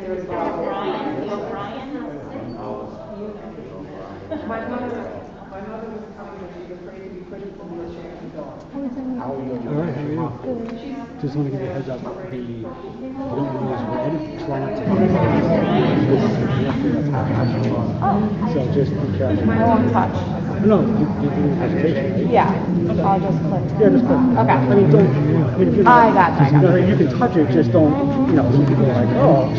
All right, how are you? Good. Just want to give you a heads up. You don't want to use red. Try not to. So just be careful. I won't touch. No, you do hesitation, right? Yeah, I'll just click. Yeah, just click. Okay. I mean, don't. I mean, if you're I got you. You can touch it, just don't. You know, some people are like, oh.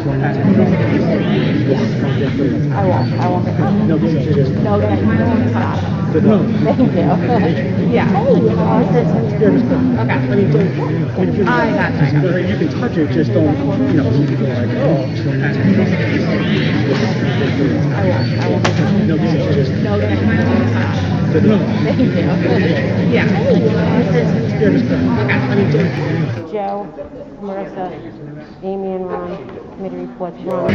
I won't get touched. No, this is just. No, thank you. Got it. No. Thank you. Yeah. Yeah, just click. Okay. I mean, don't. I mean, if you're I got you. You can touch it, just don't. You know, some people are like, oh. I won't get touched. No, this is just. No, thank you. No. Thank you. Yeah. Yeah, just click. I mean, don't. Joe, Marissa, Amy and Ron, committee reports, Ron.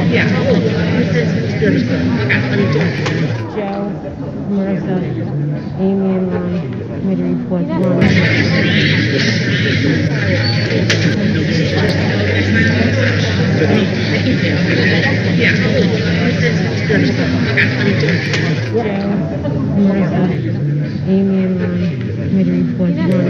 Yeah, just click. I mean, don't. Joe, Marissa, Amy and Ron, committee reports, Ron. Joe, Marissa, Amy and Ron, committee reports, Ron.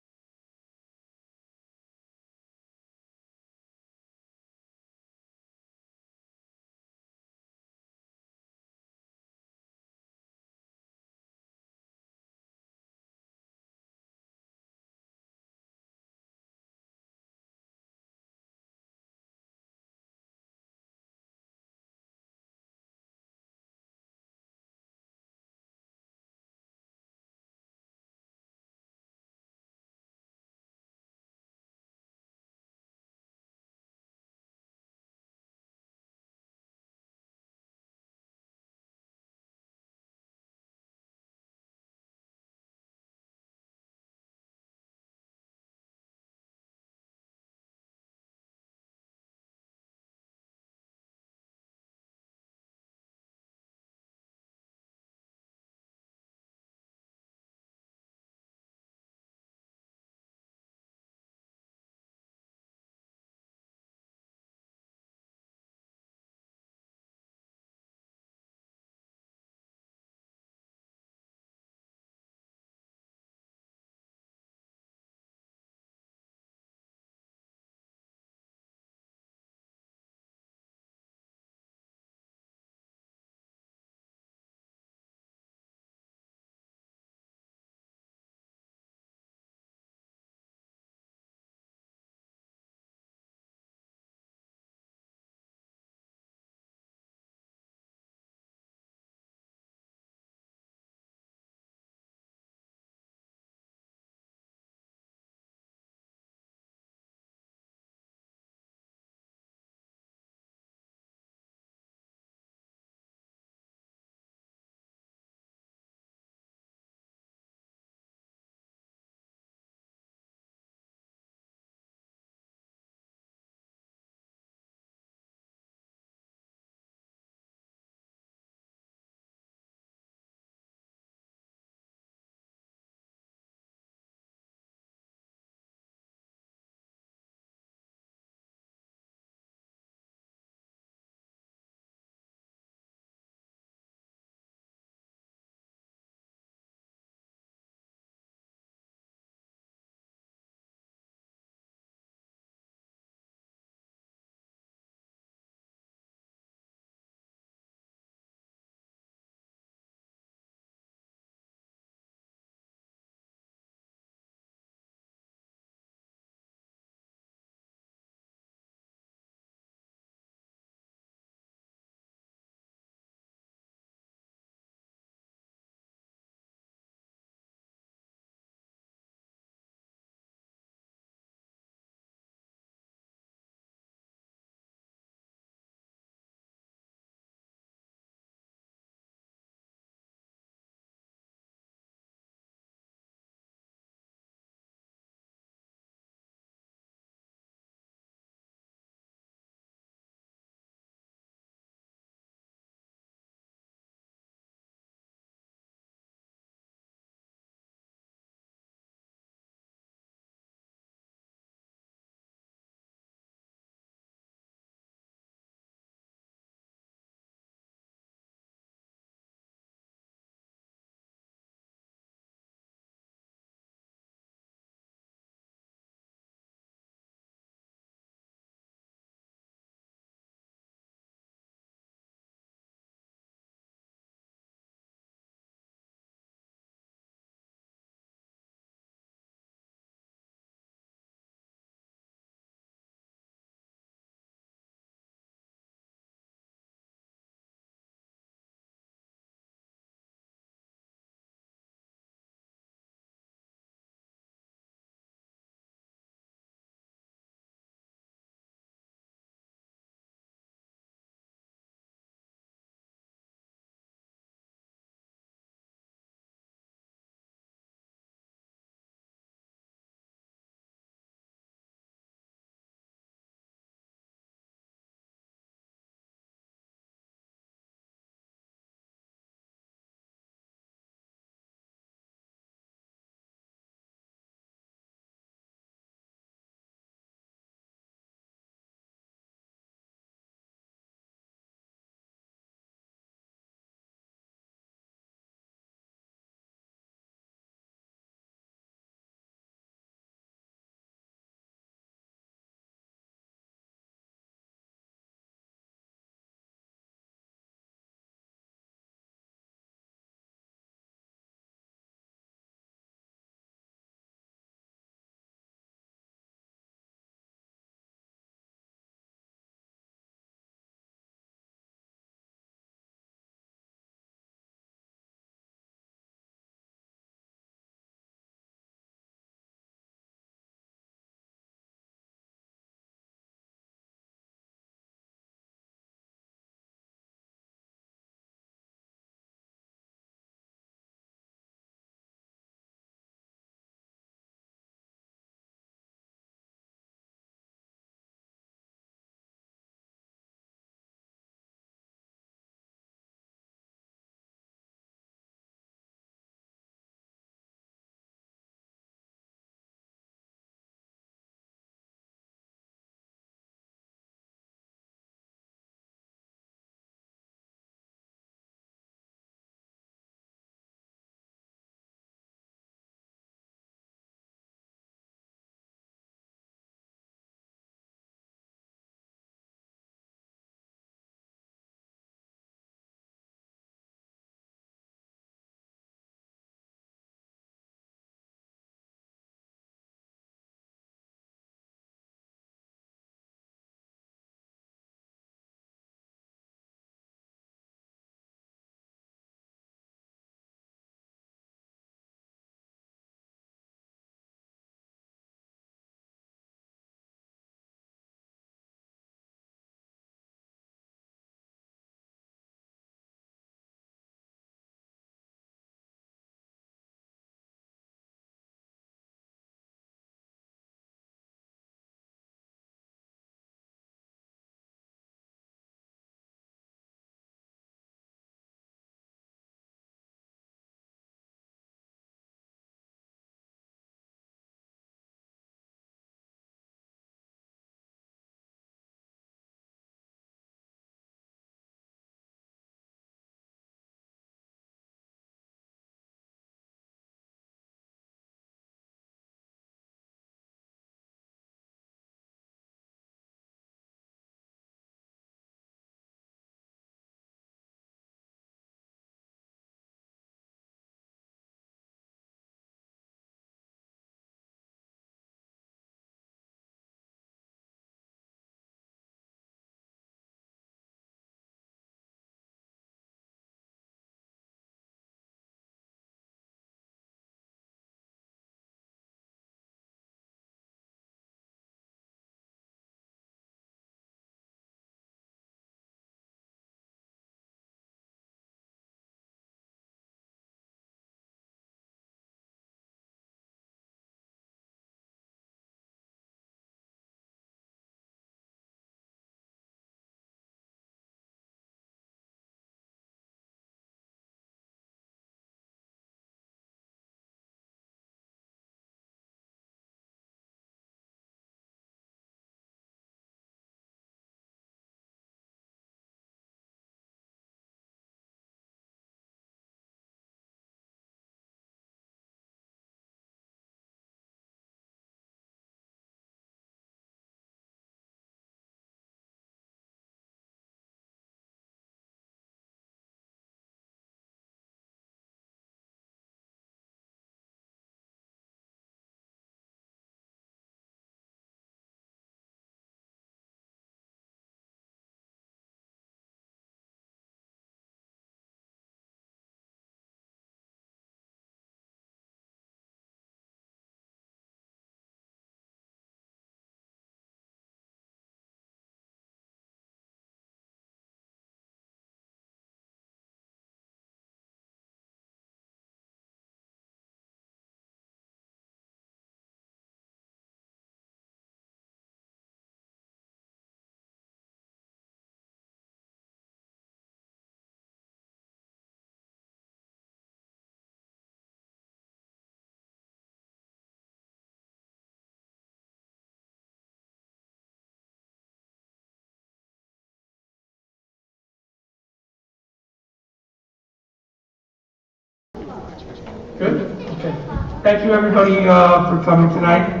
Good? Okay. Thank you, everybody, for coming tonight.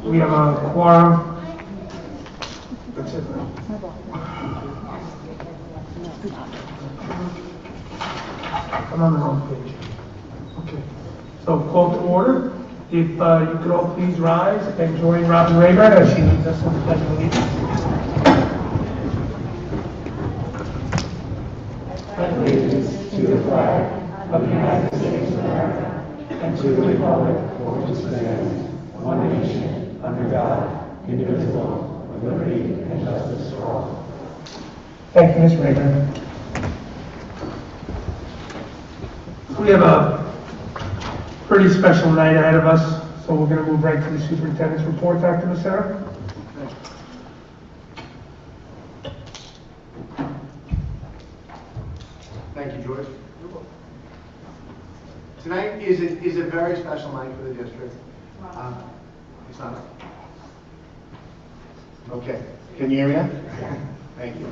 We have a quorum. That's it. I'm on the wrong page. Okay. So, call to order. If you could all please rise and join Robin Rayburn as she leads us in the Pledge of Allegiance. Allegiance to the flag of the United States of America and to the republic for which it stands, one nation, under God, indivisible, with liberty and justice for all. Thank you, Ms. Rayburn. We have a pretty special night ahead of us, so we're going to move right to the superintendent's report, Dr. Becerra. Thank you, George. Tonight is a very special night for the district. It's not. Okay. Can you hear me now? Thank you.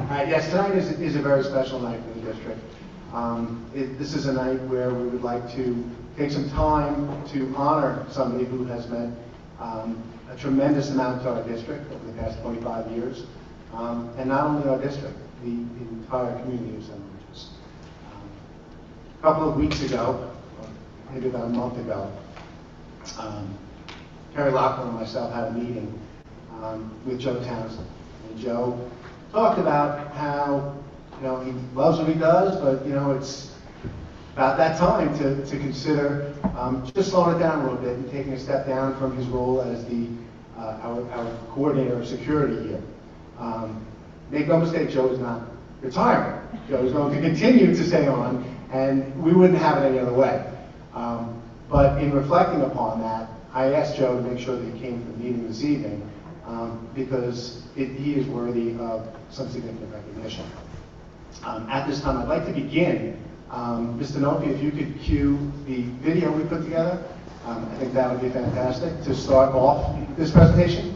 Yes, tonight is a very special night for the district. This is a night where we would like to take some time to honor somebody who has meant a tremendous amount to our district over the past 25 years. And not only our district, the entire community of St. Regis. A couple of weeks ago, or maybe about a month ago, Kerry Lachlan and myself had a meeting with Joe Townsend. And Joe talked about how, he loves what he does, but, it's about that time to consider just slowing it down a little bit and taking a step down from his role as our coordinator of security here. Make no mistake, Joe is not retiring. Joe is going to continue to stay on, and we wouldn't have it any other way. But in reflecting upon that, I asked Joe to make sure that he came to the meeting this evening because he is worthy of some significant recognition. At this time, I'd like to begin. Mr. Nopi, if you could cue the video we put together, I think that would be fantastic to start off this presentation.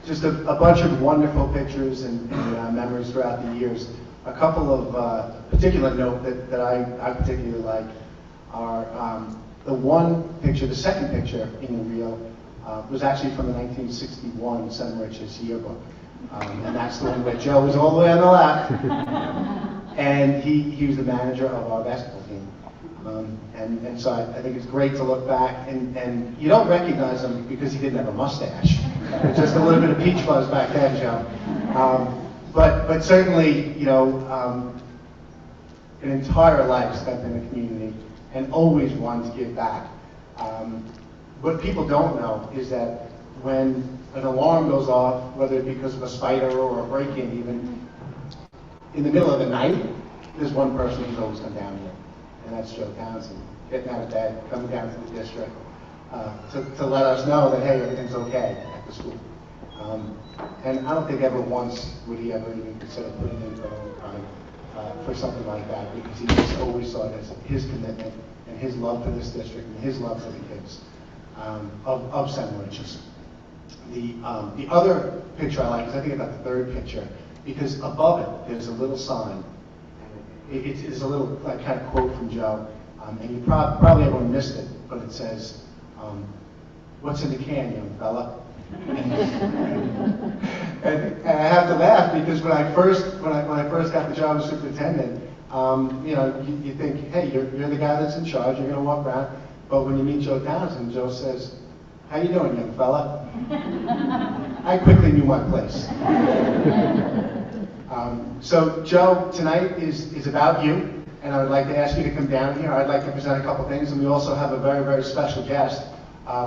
Just a bunch of wonderful pictures and memories throughout the years. A couple of particular note that I particularly like are the one picture, the second picture in the reel was actually from the 1961 St. Regis yearbook. And that's the one where Joe was all the way on the left. And he was the manager of our basketball team. And so I think it's great to look back, and you don't recognize him because he didn't have a mustache. Just a little bit of peach fuzz back then, Joe. but certainly, you know, an entire life spent in the community and always wanted to give back. What people don't know is that when an alarm goes off, whether it's because of a spider or a break-in even, in the middle of the night, there's one person who's always come down here, and that's Joe Townsend, getting out of bed, coming down to the district to let us know that, hey, everything's okay at the school. And I don't think ever once would he ever even consider putting in for overtime for something like that, because he just always saw it as his commitment and his love for this district and his love for the kids of St. Mauritius. The other picture I like is I think about the third picture, because above it there's a little sign. It's a little kind of quote from Joe, and you probably everyone missed it, but it says, "What's in the can, young fella?" and I have to laugh because when I first got the job as superintendent, you know, you think, hey, you're the guy that's in charge, you're going to walk around. But when you meet Joe Townsend, Joe says, "How you doing, young fella?" I quickly knew my place. So Joe, tonight is about you, and I would like to ask you to come down here. I'd like to present a couple things, and we also have a very, very special guest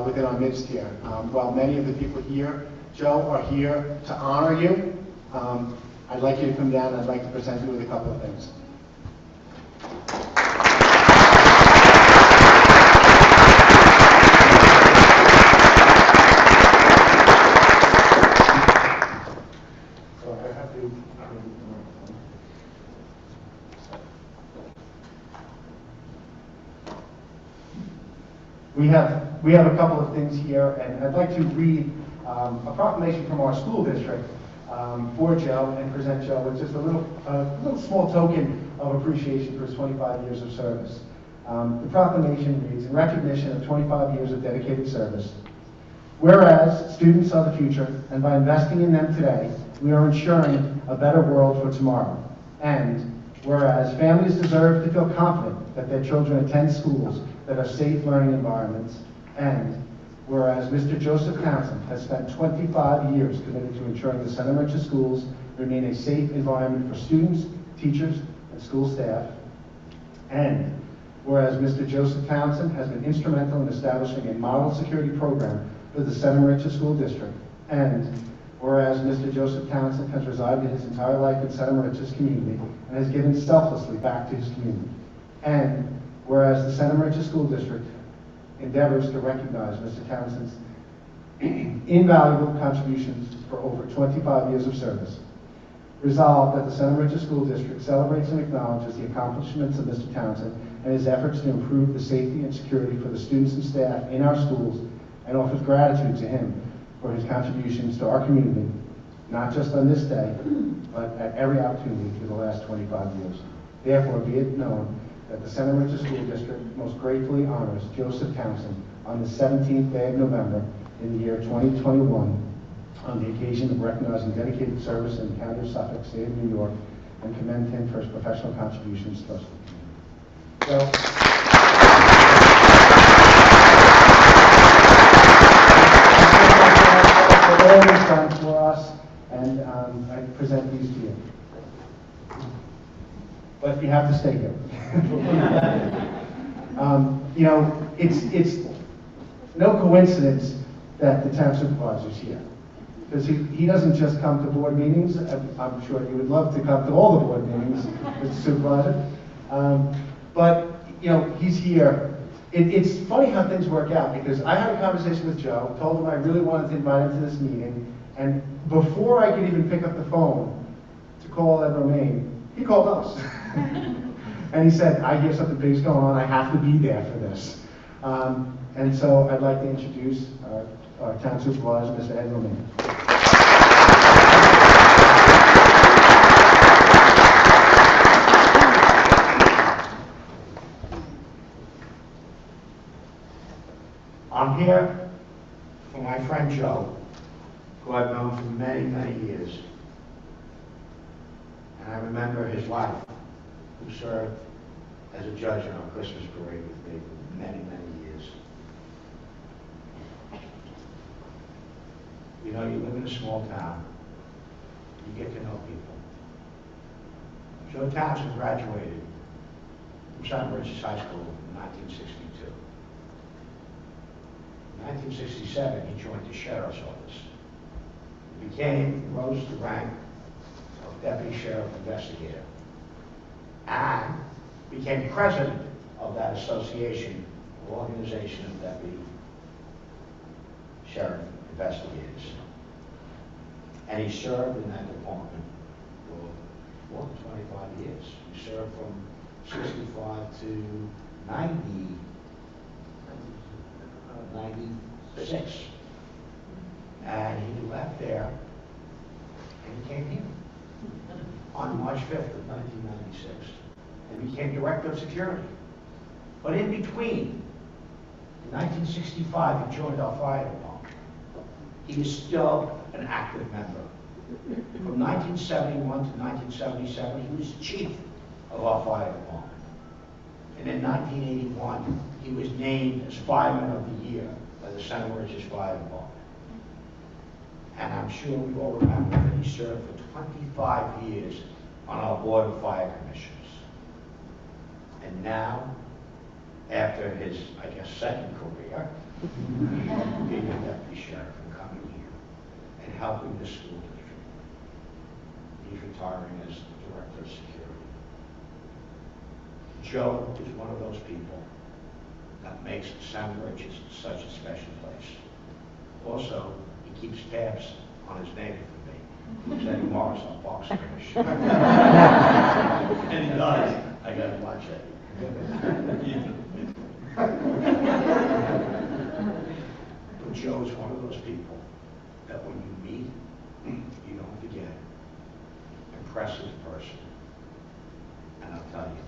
within our midst here. While many of the people here, Joe, are here to honor you, I'd like you to come down and I'd like to present you with a couple of things. We have a couple of things here, and I'd like to read a proclamation from our school district for Joe and present Joe with just a little small token of appreciation for his 25 years of service. The proclamation reads, "In recognition of 25 years of dedicated service, whereas students are the future, and by investing in them today, we are ensuring a better world for tomorrow. And whereas families deserve to feel confident that their children attend schools that are safe learning environments, and whereas Mr. Joseph Townsend has spent 25 years committed to ensuring the St. Mauritius schools remain a safe environment for students, teachers, and school staff, and whereas Mr. Joseph Townsend has been instrumental in establishing a model security program for the St. Mauritius School District, and whereas Mr. Joseph Townsend has resided his entire life in St. Mauritius community and has given selflessly back to his community, and whereas the St. Mauritius School District endeavors to recognize Mr. Townsend's invaluable contributions for over 25 years of service. Resolved that the St. Mauritius School District celebrates and acknowledges the accomplishments of Mr. Townsend and his efforts to improve the safety and security for the students and staff in our schools, and offers gratitude to him for his contributions to our community, not just on this day, but at every opportunity for the last 25 years. Therefore, be it known that the St. Mauritius School District most gratefully honors Joseph Townsend on the 17th day of November in the year 2021 on the occasion of recognizing dedicated service in the County of Suffolk, State of New York, and commend him for his professional contributions to us. So, all he's done for us, and I present these to you. But you have to stay here. You know, it's no coincidence that the town supervisor's here, because he doesn't just come to board meetings. I'm sure you would love to come to all the board meetings, Mr. Supervisor. But you know, he's here. It's funny how things work out, because I had a conversation with Joe, told him I really wanted to invite him to this meeting, and before I could even pick up the phone to call Ed Romaine, he called us. And he said, "I hear something big's going on, I have to be there for this." And so I'd like to introduce our town supervisor, Mr. Ed Romaine. I'm here for my friend Joe, who I've known for many, many years. And I remember his wife, who served as a judge in our Christmas parade with me for many, many years. You know, you live in a small town, you get to know people. Joe Townsend graduated from Santa Rich's High School in 1962. In 1967, he joined the sheriff's office. He rose to the rank of deputy sheriff investigator, and became president of that association, or organization of deputy sheriff investigators. And he served in that department for more than 25 years. He served from 65 to 96. And he left there and he came here on March 5th of 1996 and became director of security. But in between, in 1965, he joined our fire department. He is still an active member. From 1971 to 1977, he was chief of our fire department. And in 1981, he was named as Fireman of the Year by the Santa Rich's Fire Department. And I'm sure we all remember that he served for 25 years on our Board of Fire Commissioners. And now, after his, I guess, second career, being a deputy sheriff and coming here and helping the school district, he's retiring as director of security. Joe is one of those people that makes Santa Rich's such a special place. Also, he keeps tabs on his neighbor for me. He's Eddie Morris on Fox Finish. And he does. I gotta watch it. But Joe is one of those people that when you meet, you don't forget. Impressive person. And I'll tell you,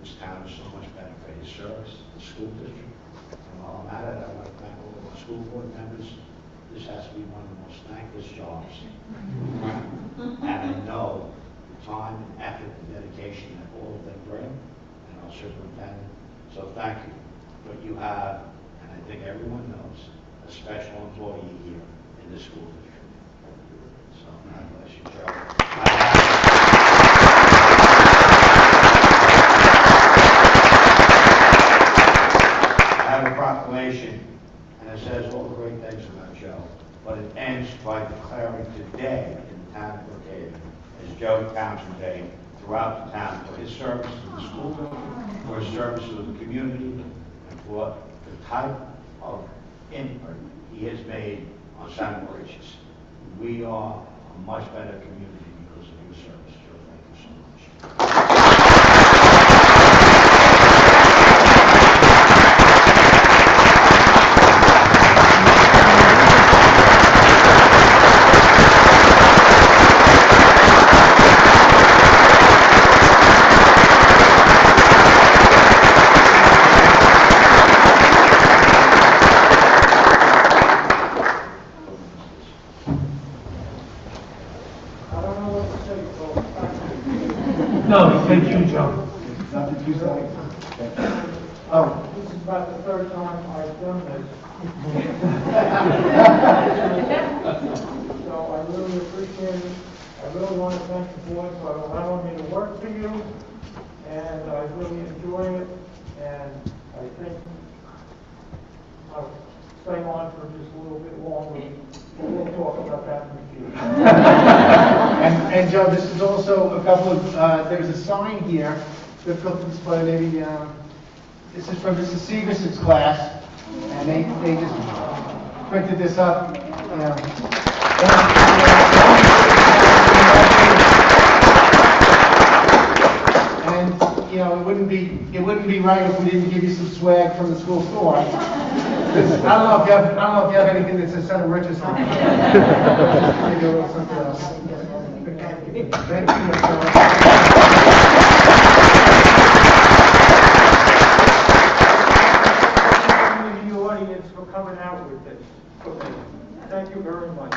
this town is so much better for his service, the school district. And while I'm at it, I want to thank all of our school board members. This has to be one of the most thankless jobs. And I know the time and effort and dedication that all of them bring, and our superintendent. So thank you. But you have, and I think everyone knows, a special employee here in the school district. So God bless you, Joe. I have a proclamation, and it says all the great things about Joe, but it ends by declaring today in the town of Brookhaven as Joe Townsend Day throughout the town for his service to the school building, for his service to the community, and for the type of input he has made on Santa Rich's. We are a much better community because of your service, Joe. Thank you so much. No, thank you, Joe. Nothing too sorry. Oh, this is about the third time I've done this. So I really appreciate it. I really want to thank the board for allowing me to work for you, and I really enjoy it, and I think I'll stay on for just a little bit longer. We'll talk about that in the future. And Joe, this is also a couple of, there's a sign here, that feel to display maybe, this is from Mrs. Segerson's class, and they just printed this up, you know. And, you know, it wouldn't be right if we didn't give you some swag from the school store. I don't know if you have anything that says Santa Rich's on it. Maybe a little something else. Thank Thank you, the audience, for coming out with this. Thank you very much.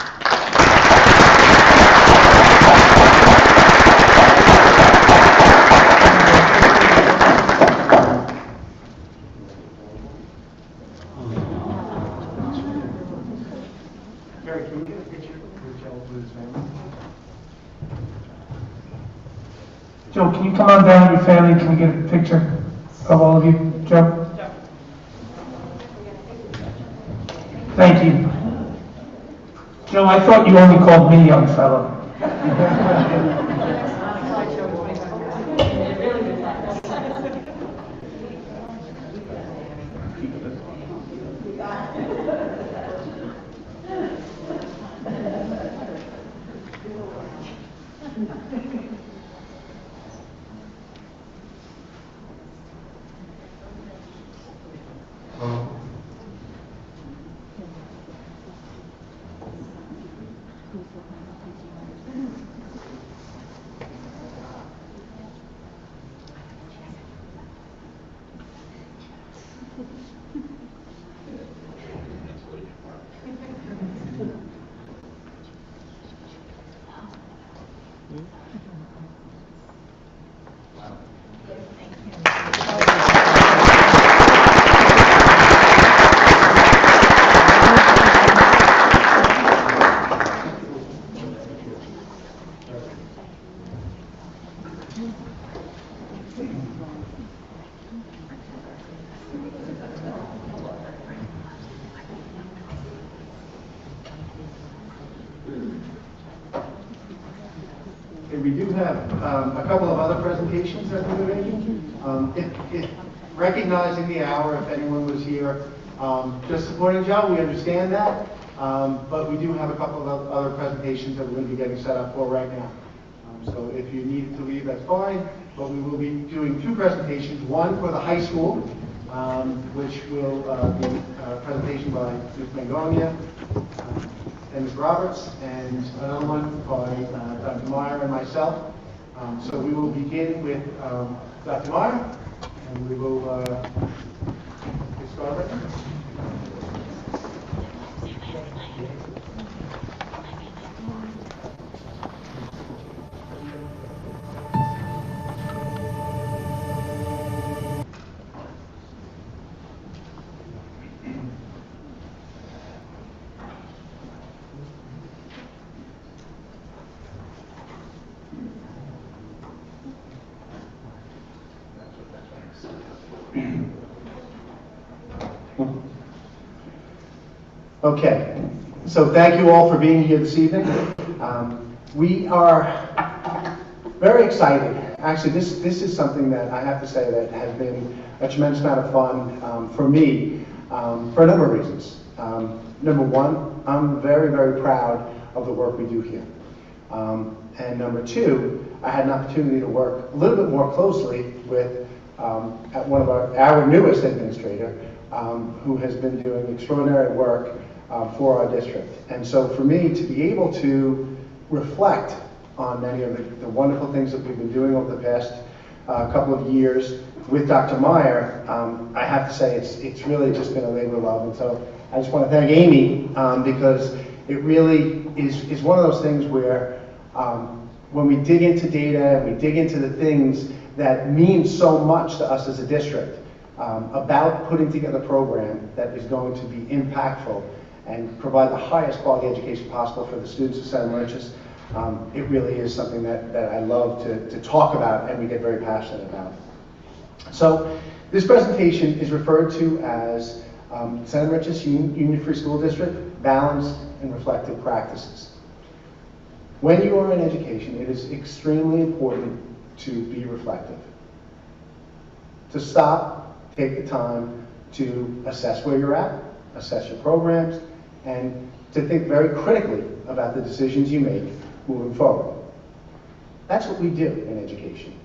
Gary, can we get a picture with Joe with his family? Joe, can you come on down, your family, can we get a picture of all of you? Joe? Thank you. Joe, I thought you only called me young fellow. Okay, we do have a couple of other presentations that we're making. Recognizing the hour, if anyone was here, just supporting Joe, we understand that. But we do have a couple of other presentations that we're going to be getting set up for right now. So if you need to leave, that's fine. But we will be doing two presentations, one for the high school, which will be a presentation by Ms. Mangonia and Ms. Roberts, and another one by Dr. Meyer and myself. So we will begin with Dr. Meyer, and we will get started. Okay, so thank you all for being here this evening. We are very excited. Actually, this is something that I have to say that has been a tremendous amount of fun for me for a number of reasons. Number one, I'm very, very proud of the work we do here. And number two, I had an opportunity to work a little bit more closely with at one of our newest administrator, who has been doing extraordinary work for our district. And so for me to be able to reflect on many of the wonderful things that we've been doing over the past couple of years with Dr. Meyer, I have to say it's really just been a labor of love. And so I just want to thank Amy because it really is one of those things where when we dig into data and we dig into the things that mean so much to us as a district about putting together a program that is going to be impactful and provide the highest quality education possible for the students of St. Mauritius, it really is something that I love to talk about and we get very passionate about. So this presentation is referred to as St. Mauritius Union Free School District, Balanced and Reflective Practices. When you are in education, it is extremely important to be reflective. To stop, take the time to assess where you're at, assess your programs, and to think very critically about the decisions you make moving forward. That's what we do in education.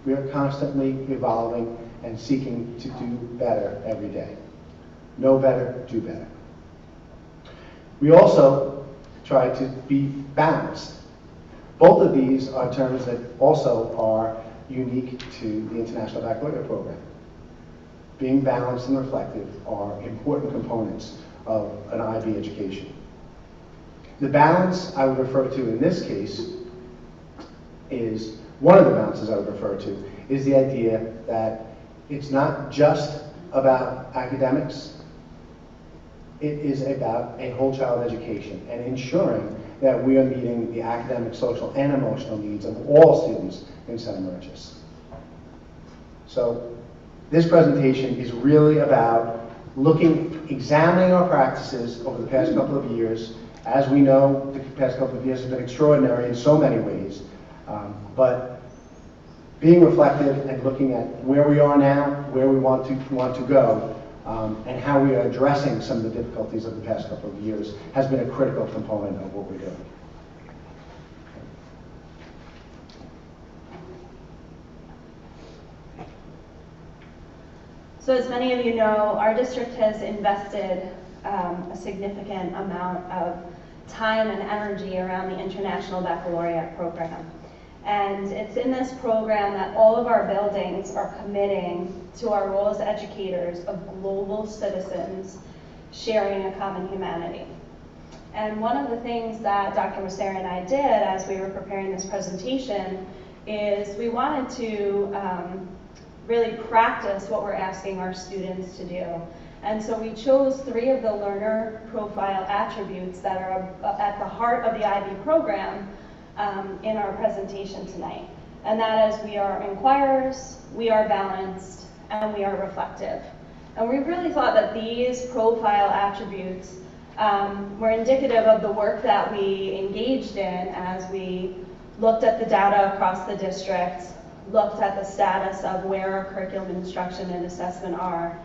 We are constantly evolving and seeking to do better every day. Know better, do better. We also try to be balanced. Both of these are terms that also are unique to the International Baccalaureate program. Being balanced and reflective are important components of an IB education. The balance I would refer to in this case is, one of the balances I would refer to is the idea that it's not just about academics, it is about a whole child education and ensuring that we are meeting the academic, social, and emotional needs of all students in Center Merchants. So this presentation is really about examining our practices over the past couple of years. As we know, the past couple of years have been extraordinary in so many ways, but being reflective and looking at where we are now, where we want to go, and how we are addressing some of the difficulties of the past couple of years has been a critical component of what we're doing. So as many of you know, our district has invested a significant amount of time and energy around the International Baccalaureate program. And it's in this program that all of our buildings are committing to our role as educators of global citizens sharing a common humanity. And one of the things that Dr. Mosseri and I did as we were preparing this presentation is we wanted to really practice what we're asking our students to do. And so we chose 3 of the learner profile attributes that are at the heart of the IB program in our presentation tonight. And that is, we are inquirers, we are balanced, and we are reflective. And we really thought that these profile attributes were indicative of the work that we engaged in as we looked at the data across the district, looked at the status of where our curriculum instruction and assessment are,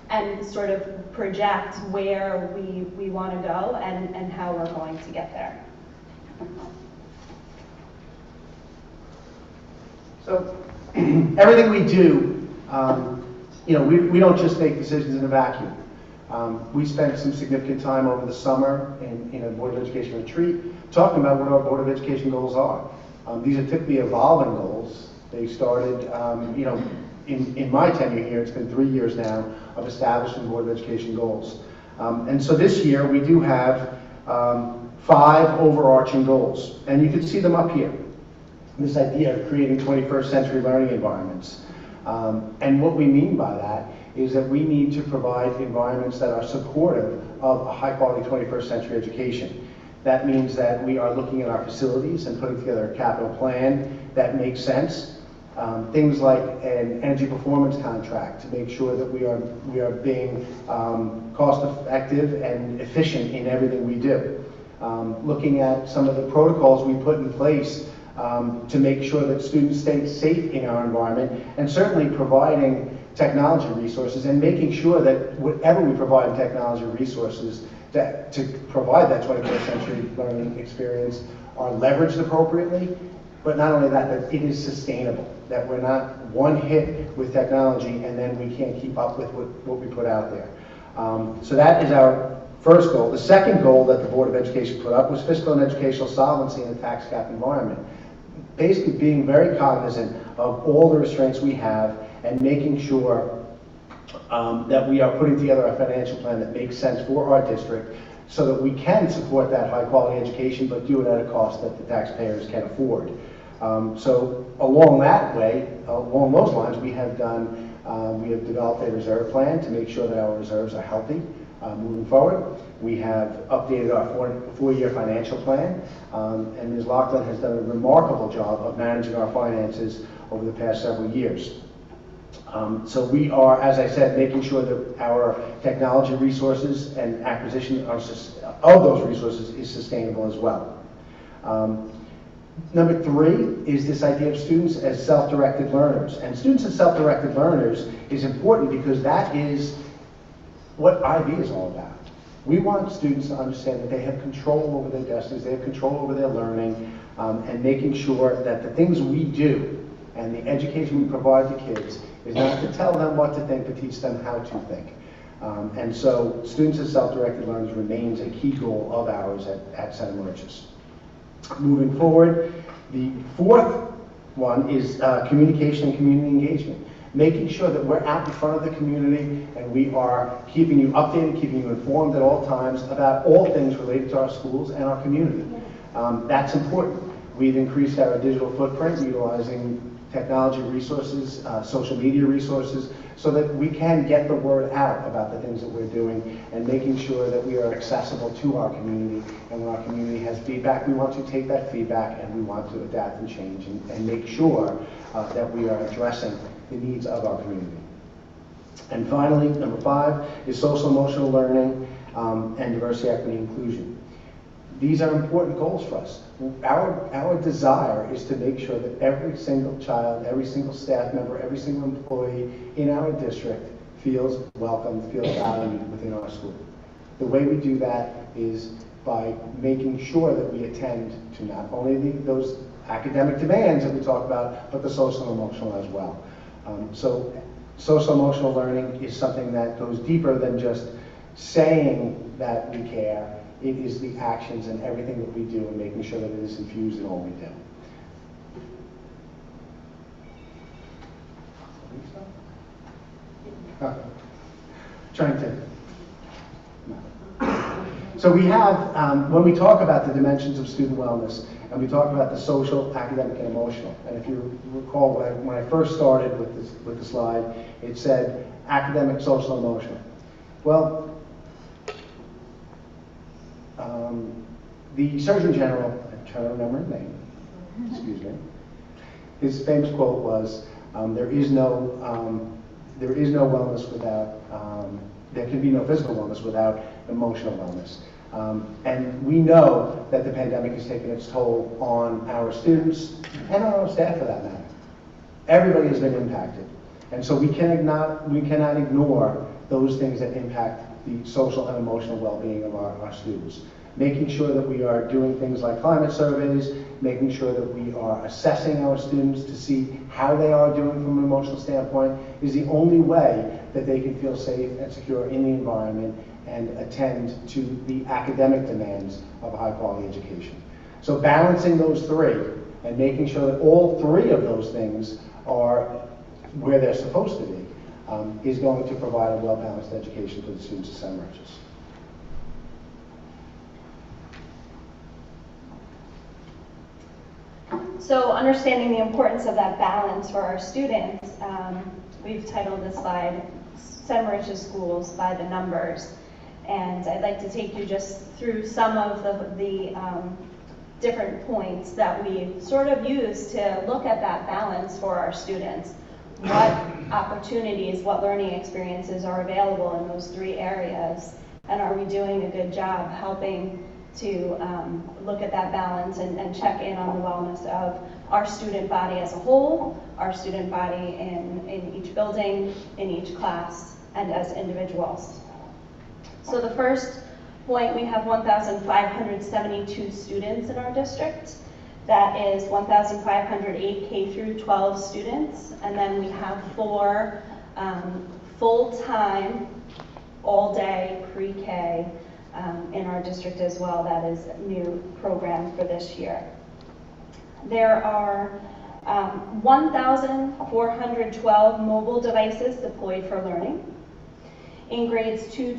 and sort of project where we want to go and how we're going to get there. So everything we do, we don't just make decisions in a vacuum. We spent some significant time over the summer in a Board of Education retreat talking about what our Board of Education goals are. These are typically evolving goals. They started, in my tenure here, it's been 3 years now of establishing Board of Education goals. And so this year we do have 5 overarching goals, and you can see them up here. This idea of creating 21st century learning environments. And what we mean by that is that we need to provide environments that are supportive of a high quality 21st century education. That means that we are looking at our facilities and putting together a capital plan that makes sense. Things like an energy performance contract to make sure that we are being cost effective and efficient in everything we do. Looking at some of the protocols we put in place to make sure that students stay safe in our environment, and certainly providing technology resources and making sure that whatever we provide in technology resources to provide that 21st century learning experience are leveraged appropriately, but not only that, that it is sustainable, that we're not one hit with technology and then we can't keep up with what we put out there. So that is our first goal. The second goal that the Board of Education put up was fiscal and educational solvency in a tax cap environment. Basically being very cognizant of all the restraints we have and making sure that we are putting together a financial plan that makes sense for our district so that we can support that high quality education but do it at a cost that the taxpayers can afford. So along those lines, we have developed a reserve plan to make sure that our reserves are healthy moving forward. We have updated our four-year financial plan, and Ms. Laughlin has done a remarkable job of managing our finances over the past several years. So we are, as I said, making sure that our technology resources and acquisition of those resources is sustainable as well. Number 3 is this idea of students as self-directed learners. And students as self-directed learners is important because that is what IB is all about. We want students to understand that they have control over their destinies, they have control over their learning, and making sure that the things we do and the education we provide to kids is not to tell them what to think, but teach them how to think. And so students as self-directed learners remains a key goal of ours at Center Merchants. Moving forward, the fourth one is communication and community engagement. Making sure that we're out in front of the community and we are keeping you updated, keeping you informed at all times about all things related to our schools and our community. That's important. We've increased our digital footprint utilizing technology resources, social media resources, so that we can get the word out about the things that we're doing and making sure that we are accessible to our community. And when our community has feedback, we want to take that feedback and we want to adapt and change and make sure that we are addressing the needs of our community. And finally, number 5 is social emotional learning and diversity, equity, inclusion. These are important goals for us. Our desire is to make sure that every single child, every single staff member, every single employee in our district feels welcome, feels valued within our school. The way we do that is by making sure that we attend to not only those academic demands that we talk about, but the social and emotional as well. So social emotional learning is something that goes deeper than just saying that we care. It is the actions and everything that we do and making sure that it is infused in all we do. Trying to. So we have, when we talk about the dimensions of student wellness, and we talk about the social, academic, and emotional. And if you recall, when I first started with the slide, it said academic, social, emotional. Well, the Surgeon General, I'm trying to remember his name, excuse me, his famous quote was, there is no wellness without, there can be no physical wellness without emotional wellness. And we know that the pandemic has taken its toll on our students and on our staff for that matter. Everybody has been impacted. And so we cannot ignore those things that impact the social and emotional well-being of our students. Making sure that we are doing things like climate surveys, making sure that we are assessing our students to see how they are doing from an emotional standpoint is the only way that they can feel safe and secure in the environment and attend to the academic demands of a high-quality education. So balancing those three and making sure that all three of those things are where they're supposed to be is going to provide a well-balanced education for the students of St. Regis. So understanding the importance of that balance for our students, we've titled this slide, St. Regis Schools by the Numbers. And I'd like to take you just through some of the different points that we sort of use to look at that balance for our students. What opportunities, what learning experiences are available in those three areas, and are we doing a good job helping to look at that balance and check in on the wellness of our student body as a whole, our student body in each building, in each class, and as individuals. So the first point, we have 1,572 students in our district. That is 1,508 K through 12 students, and then we have 4 full-time, all-day pre-K in our district as well. That is a new program for this year. There are 1,412 mobile devices deployed for learning. In grades 2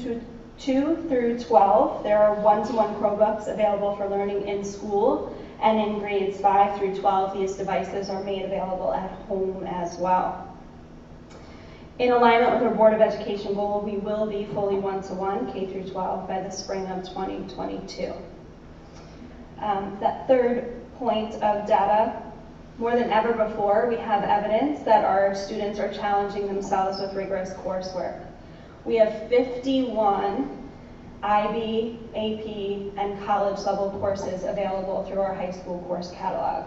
through 12, there are one-to-one Chromebooks available for learning in school, and in grades 5 through 12, these devices are made available at home as well. In alignment with our Board of Education goal, we will be fully one-to-one K through 12 by the spring of 2022. That third point of data, more than ever before, we have evidence that our students are challenging themselves with rigorous coursework. We have 51 IB, AP, and college level courses available through our high school course catalog.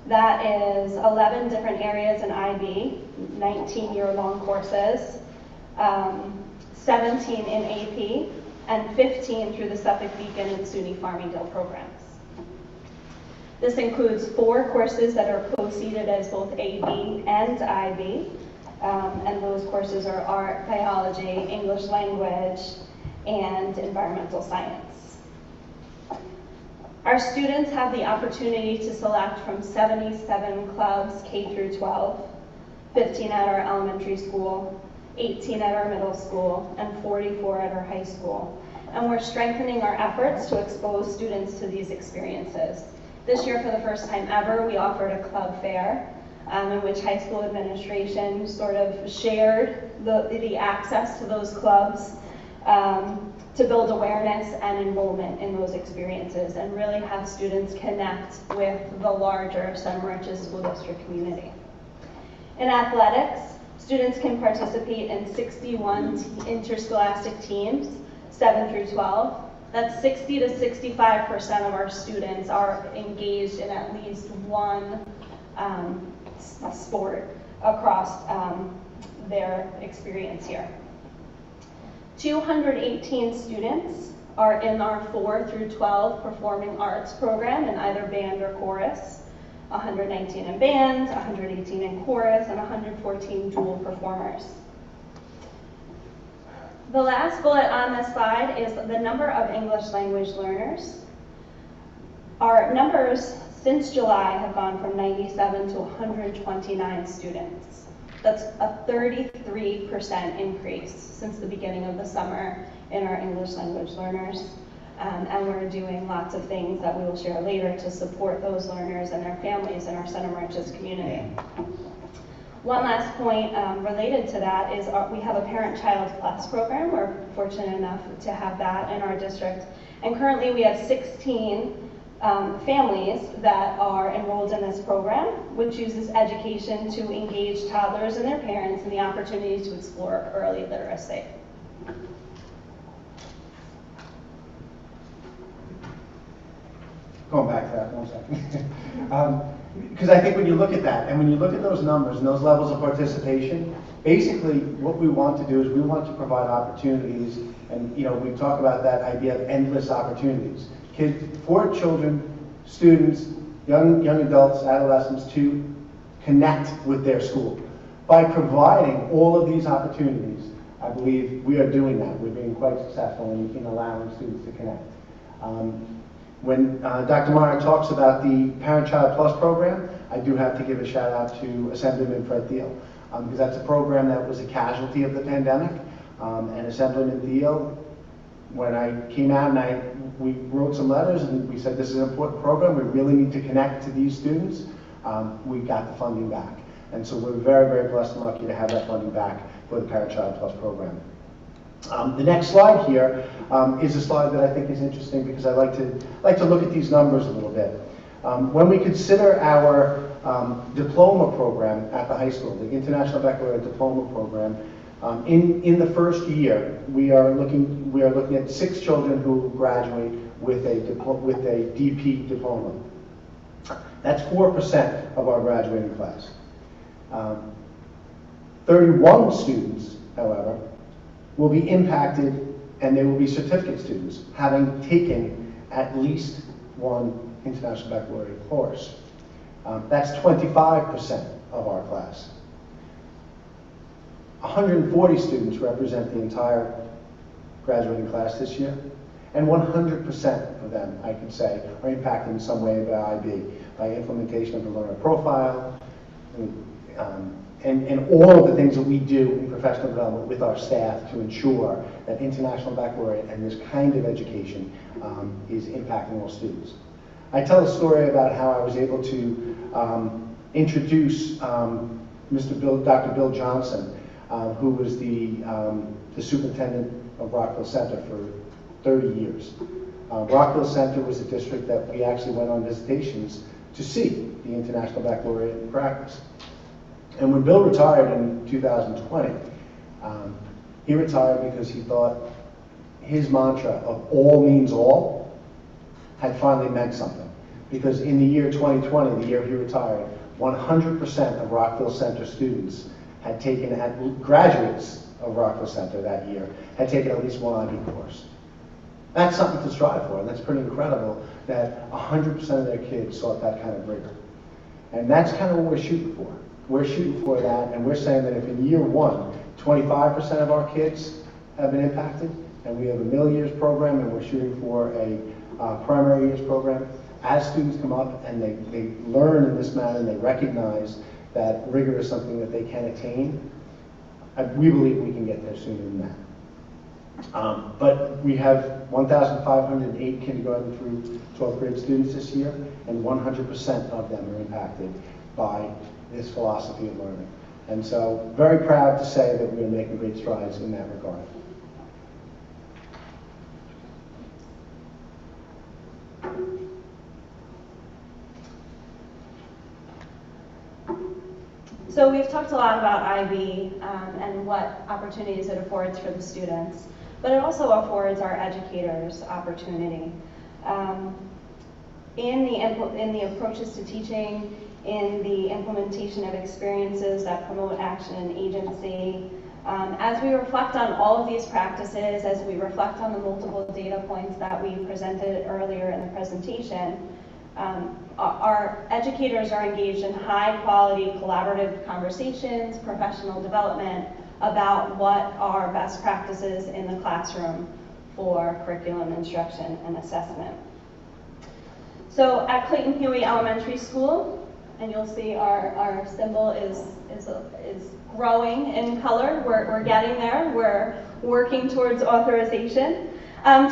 That is 11 different areas in IB, 19-year-long courses, 17 in AP, and 15 through the Suffolk Beacon and SUNY Farmingdale programs. This includes 4 courses that are co-seated as both AB and IB, and those courses are art, biology, English language, and environmental science. Our students have the opportunity to select from 77 clubs K through 12, 15 at our elementary school, 18 at our middle school, and 44 at our high school. And we're strengthening our efforts to expose students to these experiences. This year, for the first time ever, we offered a club fair in which high school administration sort of shared the access to those clubs to build awareness and enrollment in those experiences and really have students connect with the larger Center Marches School District community. In athletics, students can participate in 61 interscholastic teams, 7 through 12. That's 60 to 65% of our students are engaged in at least one sport across their experience here. 218 students are in our 4 through 12 performing arts program in either band or chorus. 119 in band, 118 in chorus, and 114 dual performers. The last bullet on this slide is the number of English language learners. Our numbers since July have gone from 97 to 129 students. That's a 33% increase since the beginning of the summer in our English language learners. And we're doing lots of things that we will share later to support those learners and their families in our Center Marches community. One last point related to that is we have a Parent-Child Plus program. We're fortunate enough to have that in our district. And currently we have 16 families that are enrolled in this program, which uses education to engage toddlers and their parents in the opportunity to explore early literacy. Going back to that 1 second. Because I think when you look at that, and when you look at those numbers and those levels of participation, basically what we want to do is we want to provide opportunities, and we talk about that idea of endless opportunities. For children, students, young adults, adolescents to connect with their school. By providing all of these opportunities, I believe we are doing that. We're being quite successful in allowing students to connect. When Dr. Meyer talks about the Parent-Child Plus program, I do have to give a shout out to Assemblyman Fred Thiel, because that's a program that was a casualty of the pandemic. And Assemblyman Thiel, when I came out and we wrote some letters and we said this is an important program, we really need to connect to these students, we got the funding back. And so we're very, very blessed and lucky to have that funding back for the Parent-Child Plus program. The next slide here is a slide that I think is interesting because I like to look at these numbers a little bit. When we consider our diploma program at the high school, the International Baccalaureate Diploma Program, in the first year, we are looking at 6 children who graduate with a DP diploma. That's 4% of our graduating class. 31 students, however, will be impacted, and they will be certificate students, having taken at least one International Baccalaureate course. That's 25% of our class. 140 students represent the entire graduating class this year, and 100% of them, I can say, are impacted in some way by IB, by implementation of the learner profile, and all of the things that we do in professional development with our staff to ensure that International Baccalaureate and this kind of education is impacting all students. I tell a story about how I was able to introduce Dr. Bill Johnson, who was the superintendent of Rockville Center for 30 years. Rockville Center was a district that we actually went on visitations to see the International Baccalaureate in practice. And when Bill retired in 2020, he retired because he thought his mantra of all means all had finally meant something. Because in the year 2020, the year he retired, 100% of Rockville Center students had taken, graduates of Rockville Center that year, had taken at least one IB course. That's something to strive for, and that's pretty incredible that 100% of their kids sought that kind of rigor. And that's kind of what we're shooting for. We're shooting for that, and we're saying that if in year 1, 25% of our kids have been impacted, and we have a middle years program, and we're shooting for a primary years program, as students come up and they learn in this manner and they recognize that rigor is something that they can attain, we believe we can get there sooner than that. But we have 1,508 kindergarten through 12th grade students this year, and 100% of them are impacted by this philosophy of learning. And so, very proud to say that we're making great strides in that regard. So we've talked a lot about IB and what opportunities it affords for the students, but it also affords our educators opportunity. In the approaches to teaching, in the implementation of experiences that promote action and agency, as we reflect on all of these practices, as we reflect on the multiple data points that we presented earlier in the presentation, our educators are engaged in high-quality collaborative conversations, professional development about what are best practices in the classroom for curriculum instruction and assessment. So at Clayton Huey Elementary School, and you'll see our symbol is growing in color. We're getting there. We're working towards authorization.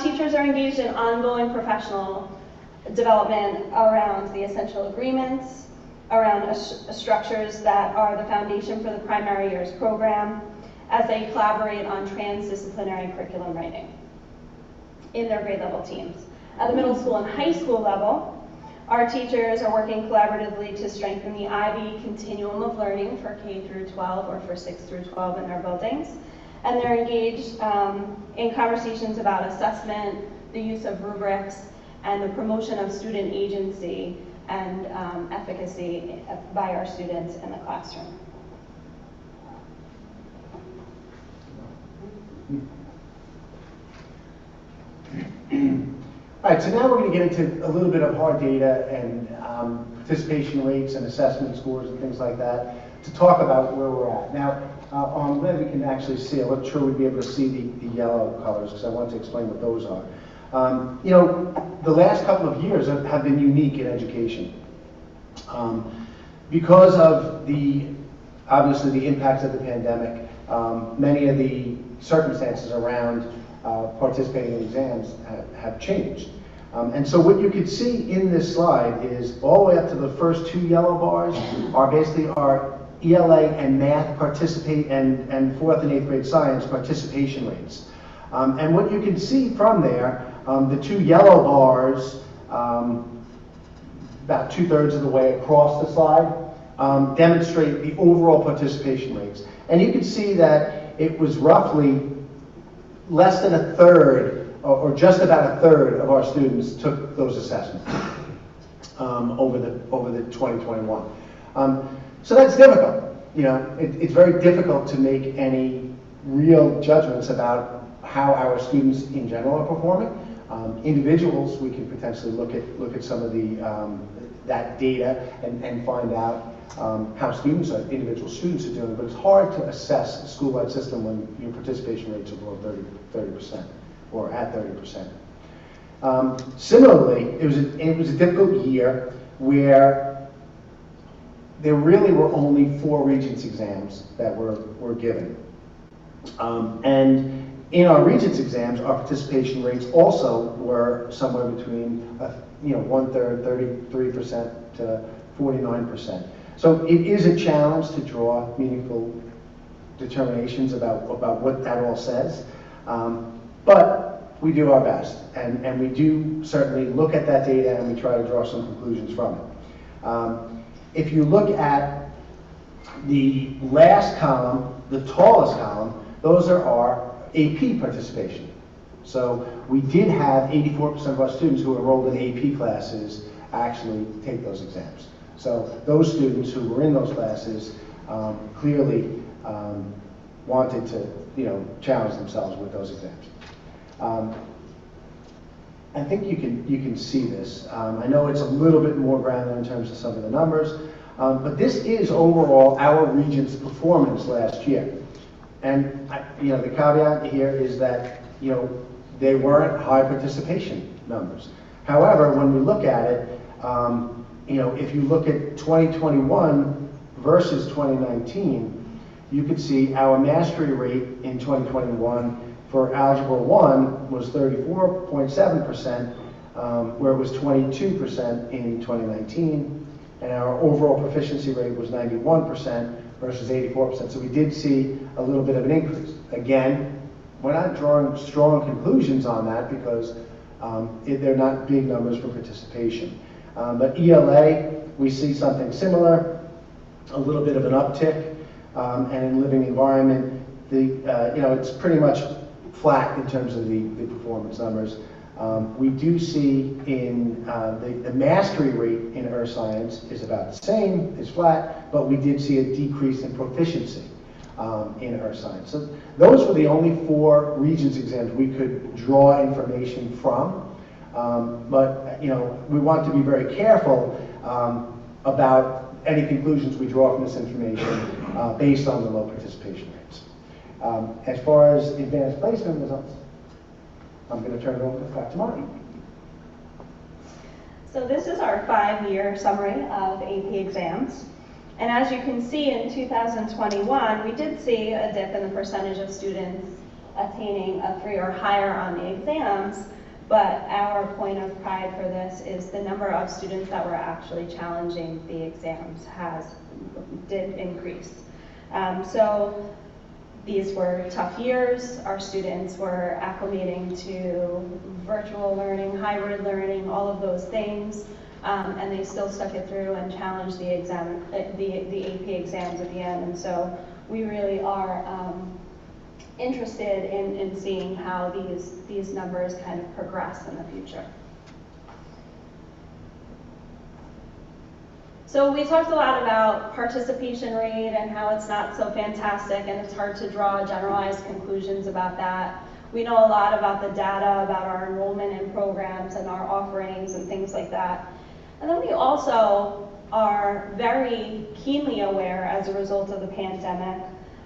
Teachers are engaged in ongoing professional development around the essential agreements, around structures that are the foundation for the primary years program, as they collaborate on transdisciplinary curriculum writing in their grade level teams. At the middle school and high school level, our teachers are working collaboratively to strengthen the IB continuum of learning for K through 12 or for 6 through 12 in their buildings. And they're engaged in conversations about assessment, the use of rubrics, and the promotion of student agency and efficacy by our students in the classroom. All right, so now we're going to get into a little bit of hard data and participation rates and assessment scores and things like that to talk about where we're at. Now, I'm glad we can actually see. I'm not sure we'd be able to see the yellow colors because I want to explain what those are. You know, the last couple of years have been unique in education. Because of obviously the impacts of the pandemic, many of the circumstances around participating in exams have changed. And so what you could see in this slide is all the way up to the first two yellow bars are basically our ELA and math participate and 4th and 8th grade science participation rates. And what you can see from there, the two yellow bars, about 2/3 of the way across the slide, demonstrate the overall participation rates. And you can see that it was roughly less than 1/3, or just about 1/3 of our students took those assessments over the 2021. So that's difficult. You know, it's very difficult to make any real judgments about how our students in general are performing. Individuals, we can potentially look at some of that data and find out how individual students are doing, but it's hard to assess a school-wide system when your participation rates are below 30% or at 30%. Similarly, it was a difficult year where there really were only 4 Regents exams that were given. And in our Regents exams, our participation rates also were somewhere between 1/3, 33% to 49%. So it is a challenge to draw meaningful determinations about what that all says. But we do our best, and we do certainly look at that data and we try to draw some conclusions from it. If you look at the last column, the tallest column, those are our AP participation. So we did have 84% of our students who enrolled in AP classes actually take those exams. So those students who were in those classes clearly wanted to, challenge themselves with those exams. I think you can see this. I know it's a little bit more granular in terms of some of the numbers, but this is overall our Regents' performance last year. And the caveat here is that they weren't high participation numbers. However, when we look at it, if you look at 2021 versus 2019, you could see our mastery rate in 2021 for Algebra 1 was 34.7%, where it was 22% in 2019. and our overall proficiency rate was 91% versus 84%. So we did see a little bit of an increase. Again, we're not drawing strong conclusions on that because they're not big numbers for participation. But ELA, we see something similar, a little bit of an uptick, and in living environment, it's pretty much flat in terms of the performance numbers. We do see in the mastery rate in earth science is about the same, is flat, but we did see a decrease in proficiency in earth science. So those were the only 4 Regents exams we could draw information from. But we want to be very careful about any conclusions we draw from this information based on the low participation rates. As far as advanced placement results, I'm going to turn it over back to Marty. So this is our 5-year summary of AP exams. And as you can see, in 2021, we did see a dip in the percentage of students attaining a 3 or higher on the exams, but our point of pride for this is the number of students that were actually challenging the exams did increase. So these were tough years. Our students were acclimating to virtual learning, hybrid learning, all of those things. And they still stuck it through and challenged the AP exams at the end. And so we really are interested in seeing how these numbers kind of progress in the future. So we talked a lot about participation rate and how it's not so fantastic and it's hard to draw generalized conclusions about that. We know a lot about the data, about our enrollment in programs and our offerings and things like that. And then we also are very keenly aware, as a result of the pandemic,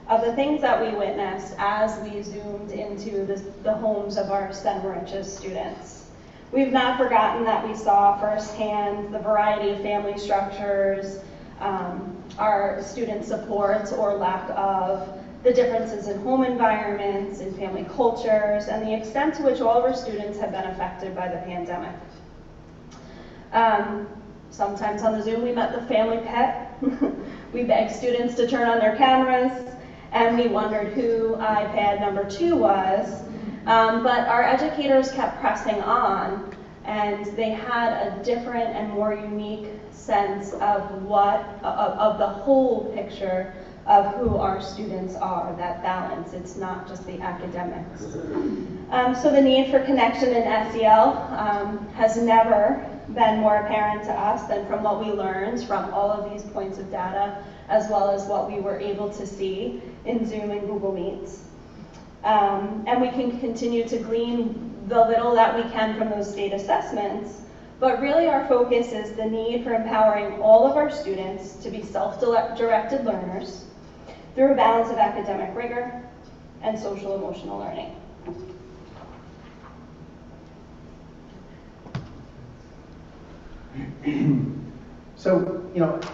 of the things that we witnessed as we zoomed into the homes of our STEM-richest students. We've not forgotten that we saw firsthand the variety of family structures, our student supports or lack of, the differences in home environments, in family cultures, and the extent to which all of our students have been affected by the pandemic. Sometimes on the Zoom we met the family pet. We begged students to turn on their cameras, and we wondered who iPad number 2 was. But our educators kept pressing on, and they had a different and more unique sense of of the whole picture of who our students are, that balance. It's not just the academics. So the need for connection in SEL has never been more apparent to us than from what we learned from all of these points of data, as well as what we were able to see in Zoom and Google Meets. And we can continue to glean the little that we can from those state assessments, but really our focus is the need for empowering all of our students to be self-directed learners through a balance of academic rigor and social emotional learning. So,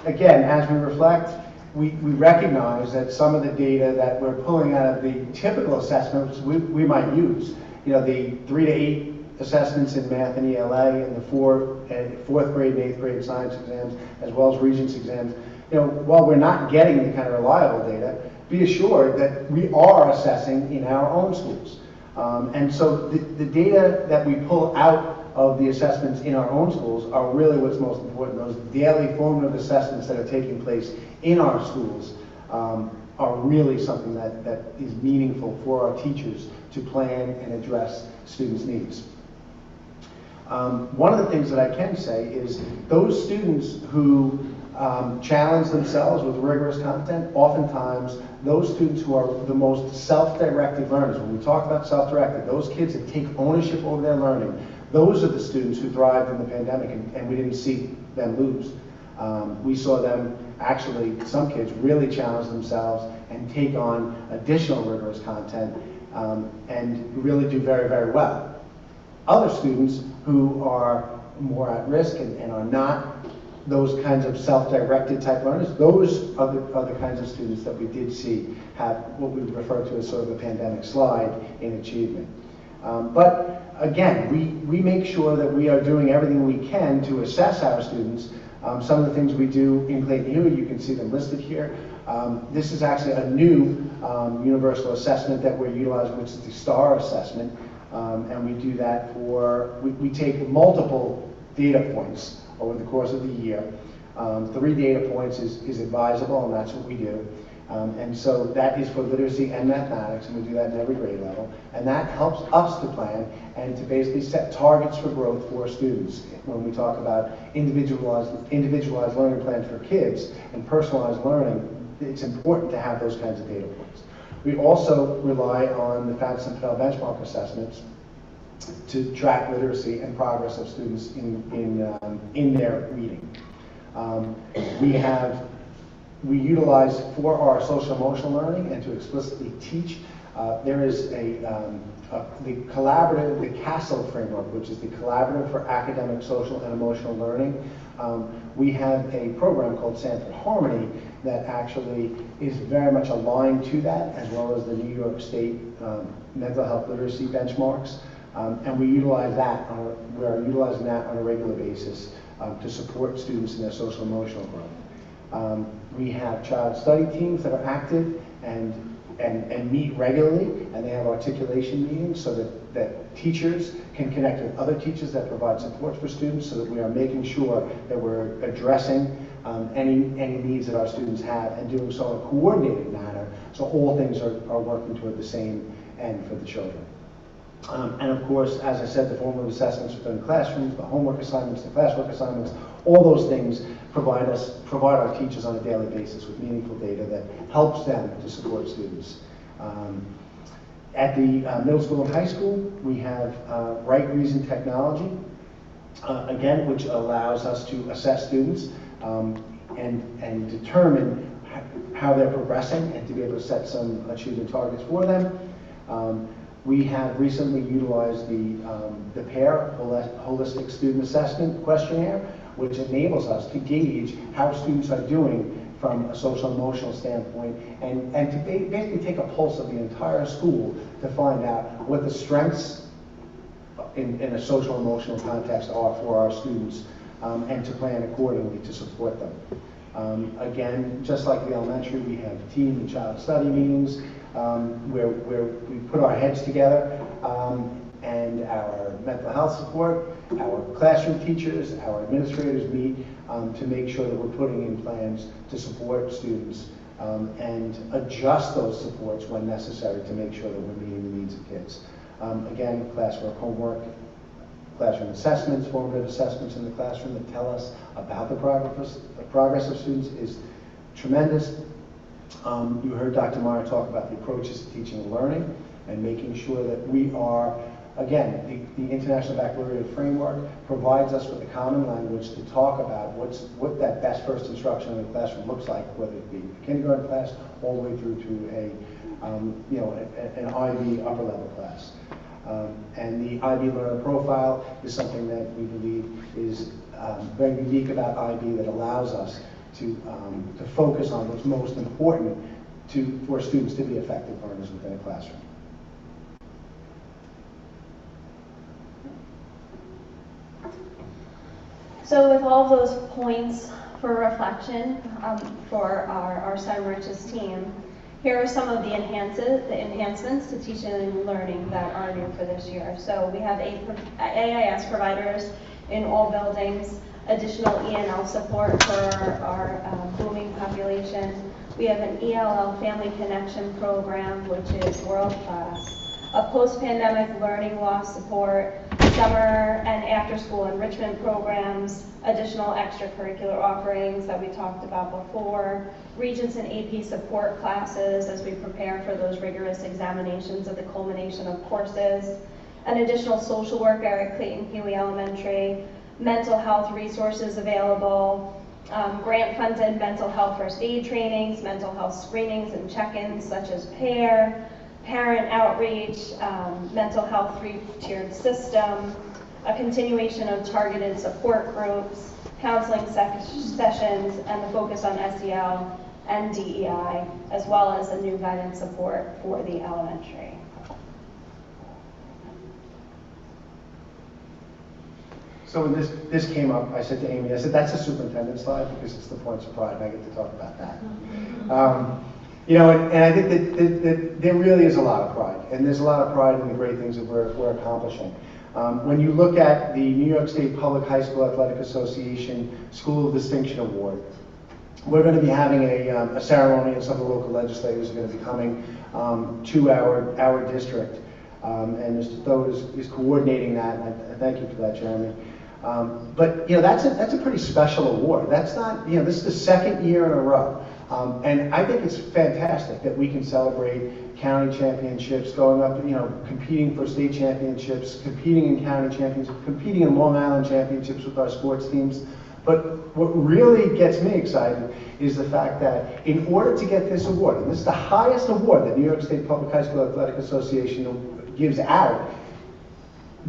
again, as we reflect, we recognize that some of the data that we're pulling out of the typical assessments we might use, the 3 to 8 assessments in math and ELA and the 4th grade and 8th grade science exams, as well as Regents exams, while we're not getting the kind of reliable data, be assured that we are assessing in our own schools. And so the data that we pull out of the assessments in our own schools are really what's most important. Those daily formative assessments that are taking place in our schools are really something that is meaningful for our teachers to plan and address students' needs. One of the things that I can say is those students who challenge themselves with rigorous content, oftentimes those students who are the most self-directed learners, when we talk about self-directed, those kids that take ownership over their learning, those are the students who thrived in the pandemic, and we didn't see them lose. We saw them actually, some kids really challenge themselves and take on additional rigorous content and really do very, very well. Other students who are more at risk and are not those kinds of self-directed type learners, those are the kinds of students that we did see have what we refer to as sort of a pandemic slide in achievement. But again, we make sure that we are doing everything we can to assess our students, Some of the things we do in Clayton Huey, you can see them listed here. This is actually a new universal assessment that we're utilizing, which is the STAR assessment. And we do that we take multiple data points over the course of the year. 3 data points is advisable, and that's what we do. And so that is for literacy and mathematics, and we do that in every grade level. And that helps us to plan and to basically set targets for growth for students. When we talk about individualized learning plans for kids and personalized learning, it's important to have those kinds of data points. We also rely on the FATS and Pell benchmark assessments to track literacy and progress of students in their reading. We utilize for our social emotional learning and to explicitly teach. There is the CASEL framework, which is the Collaborative for Academic, Social, and Emotional Learning. We have a program called Sanford Harmony that actually is very much aligned to that, as well as the New York State mental health literacy benchmarks. And we utilize that. We're utilizing that on a regular basis to support students in their social emotional growth. We have child study teams that are active and meet regularly, and they have articulation meetings so that teachers can connect with other teachers that provide support for students, so that we are making sure that we're addressing any needs that our students have, and doing so in a coordinated manner, so all things are working toward the same end for the children. And of course, as I said, the formative assessments within the classrooms, the homework assignments, the classwork assignments, all those things provide our teachers on a daily basis with meaningful data that helps them to support students. At the middle school and high school, we have Right Reason technology, again, which allows us to assess students and determine how they're progressing, and to be able to set some achievement targets for them. We have recently utilized the PAIR Holistic Student Assessment Questionnaire, which enables us to gauge how students are doing from a social emotional standpoint, and to basically take a pulse of the entire school to find out what the strengths in a social emotional context are for our students, and to plan accordingly to support them. Again, just like the elementary, we have teen and child study meetings where we put our heads together, and our mental health support, our classroom teachers, our administrators meet to make sure that we're putting in plans to support students and adjust those supports when necessary to make sure that we're meeting the needs of kids. Again, classwork, homework, classroom assessments, formative assessments in the classroom that tell us about the progress of students is tremendous. You heard Dr. Meyer talk about the approaches to teaching and learning, and making sure that we are, again, the International Baccalaureate Framework provides us with a common language to talk about what that best first instruction in the classroom looks like, whether it be a kindergarten class all the way through to an IB upper level class. And the IB learner profile is something that we believe is very unique about IB, that allows us to focus on what's most important for students to be effective learners within a classroom. So with all those points for reflection for our STEM Riches team, here are some of the enhancements to teaching and learning that are new for this year. So we have AIS providers in all buildings, additional ENL support for our booming population. We have an ELL Family Connection program, which is world-class. A post-pandemic learning loss support, summer and after-school enrichment programs, additional extracurricular offerings that we talked about before, Regents and AP support classes as we prepare for those rigorous examinations at the culmination of courses, an additional social worker at Clayton Huey Elementary, mental health resources available, grant-funded mental health first aid trainings, mental health screenings and check-ins such as PAIR, parent outreach, mental health three-tiered system, a continuation of targeted support groups, counseling sessions, and the focus on SEL and DEI, as well as a new guidance support for the elementary. So when this came up, I said to Amy, I said, that's a superintendent slide because it's the points of pride, and I get to talk about that. You know, and I think that there really is a lot of pride, and there's a lot of pride in the great things that we're accomplishing. When you look at the New York State Public High School Athletic Association School of Distinction Award, we're going to be having a ceremony, and some of the local legislators are going to be coming to our district. And Mr. Thode is coordinating that, and I thank you for that, Jeremy. But you know, that's a pretty special award. That's not, you know, this is the second year in a row. And I think it's fantastic that we can celebrate county championships, going up, you know, competing for state championships, competing in county championships, competing in Long Island championships with our sports teams. But what really gets me excited is the fact that in order to get this award, and this is the highest award that New York State Public High School Athletic Association gives out,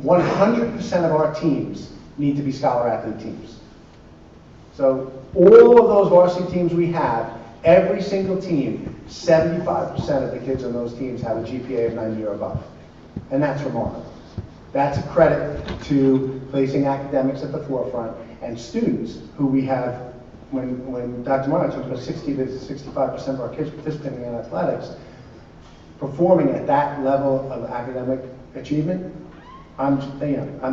100% of our teams need to be scholar athlete teams. So all of those varsity teams we have, every single team, 75% of the kids on those teams have a GPA of 90 or above. And that's remarkable. That's a credit to placing academics at the forefront and students who we have, when Dr. Meyer talks about 60 to 65% of our kids participating in athletics, performing at that level of academic achievement, I'm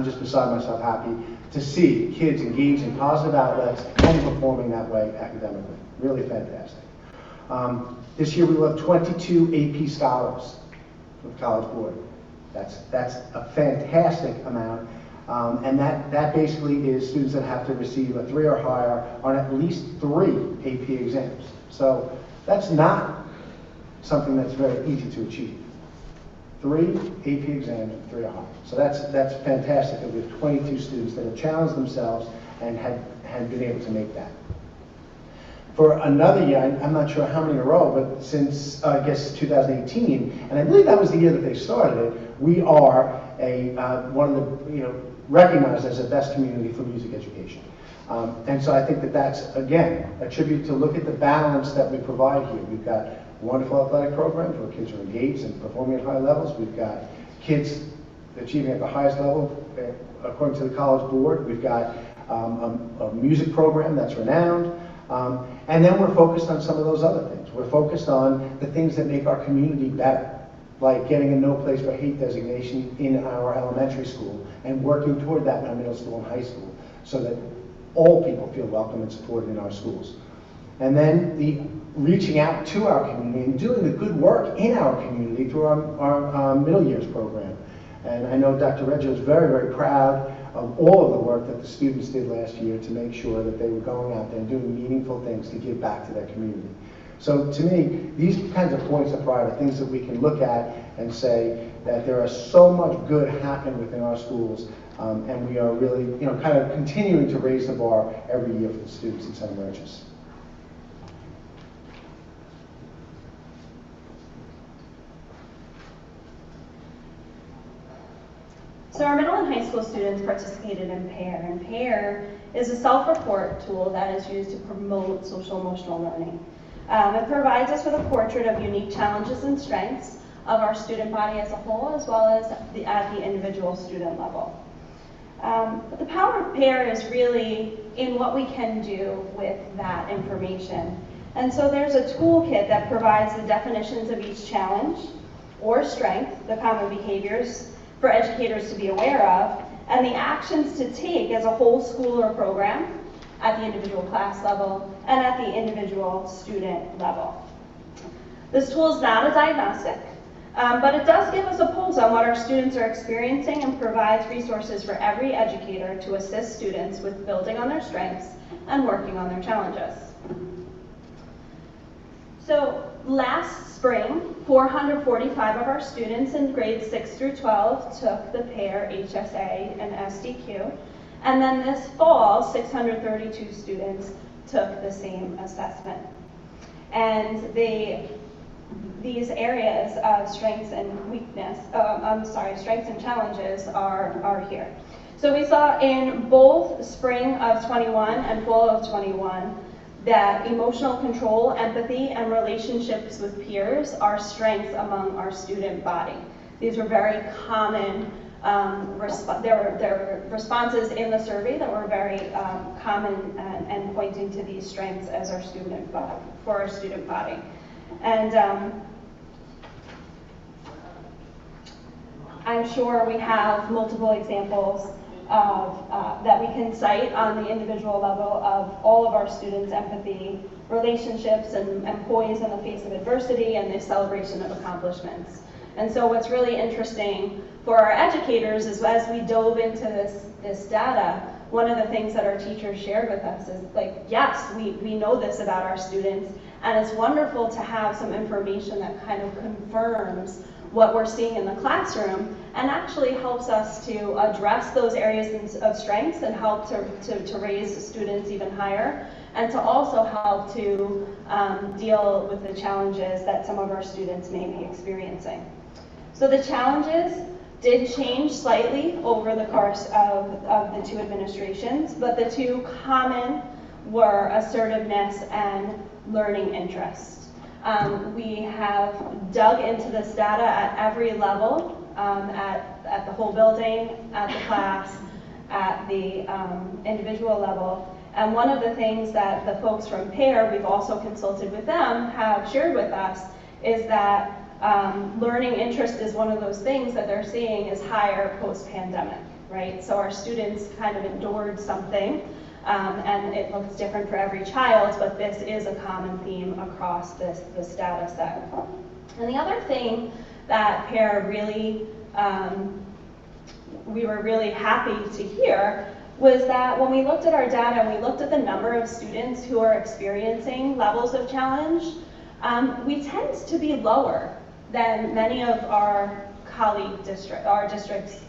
just beside myself happy to see kids engaged in positive outlets and performing that way academically. Really fantastic. This year we will have 22 AP scholars with College Board. That's a fantastic amount. And that basically is students that have to receive a 3 or higher on at least 3 AP exams. So that's not something that's very easy to achieve. 3 AP exams and 3 or higher. So that's fantastic that we have 22 students that have challenged themselves and had been able to make that. For another year, I'm not sure how many in a row, but since I guess 2018, and I believe that was the year that they started it, we are one of the, recognized as the best community for music education. And so I think that that's, again, a tribute to look at the balance that we provide here. We've got wonderful athletic programs where kids are engaged and performing at high levels. We've got kids achieving at the highest level according to the College Board. We've got a music program that's renowned. And then we're focused on some of those other things. We're focused on the things that make our community better, like getting a no place for hate designation in our elementary school and working toward that in our middle school and high school so that all people feel welcome and supported in our schools. And then the reaching out to our community and doing the good work in our community through our middle years program. And I know Dr. Reggio is very, very proud of all of the work that the students did last year to make sure that they were going out there and doing meaningful things to give back to their community. So to me, these kinds of points of pride are things that we can look at and say that there is so much good happening within our schools, and we are really, kind of continuing to raise the bar every year for the students in St. Regis. So our middle and high school students participated in PAIR, and PAIR is a self-report tool that is used to promote social-emotional learning. It provides us with a portrait of unique challenges and strengths of our student body as a whole, as well as at the individual student level. But the power of PAIR is really in what we can do with that information. And so there's a toolkit that provides the definitions of each challenge or strength, the common behaviors for educators to be aware of, and the actions to take as a whole school or program at the individual class level and at the individual student level. This tool is not a diagnostic, but it does give us a pulse on what our students are experiencing and provides resources for every educator to assist students with building on their strengths and working on their challenges. So last spring, 445 of our students in grades 6 through 12 took the PAIR, HSA, and SDQ. And then this fall, 632 students took the same assessment. And these areas of strengths and strengths and challenges are here. So we saw in both spring of 21 and fall of 21 that emotional control, empathy, and relationships with peers are strengths among our student body. These were very common there were responses in the survey that were very common and pointing to these strengths as our student body, for our student body. And I'm sure we have multiple examples of, that we can cite on the individual level of all of our students' empathy, relationships, and poise in the face of adversity and the celebration of accomplishments. And so what's really interesting for our educators is as we dove into this data, one of the things that our teachers shared with us is like, yes, we know this about our students, and it's wonderful to have some information that kind of confirms what we're seeing in the classroom and actually helps us to address those areas of strengths and help to raise students even higher, and to also help to deal with the challenges that some of our students may be experiencing. So the challenges did change slightly over the course of the two administrations, but the two common were assertiveness and learning interest. We have dug into this data at every level, at the whole building, at the class, at the individual level. And one of the things that the folks from PAIR, we've also consulted with them, have shared with us is that learning interest is one of those things that they're seeing is higher post-pandemic, right? So our students kind of endured something, and it looks different for every child, but this is a common theme across this data set. And the other thing that PAIR really, we were really happy to hear was that when we looked at our data and we looked at the number of students who are experiencing levels of challenge, we tend to be lower than many of our district's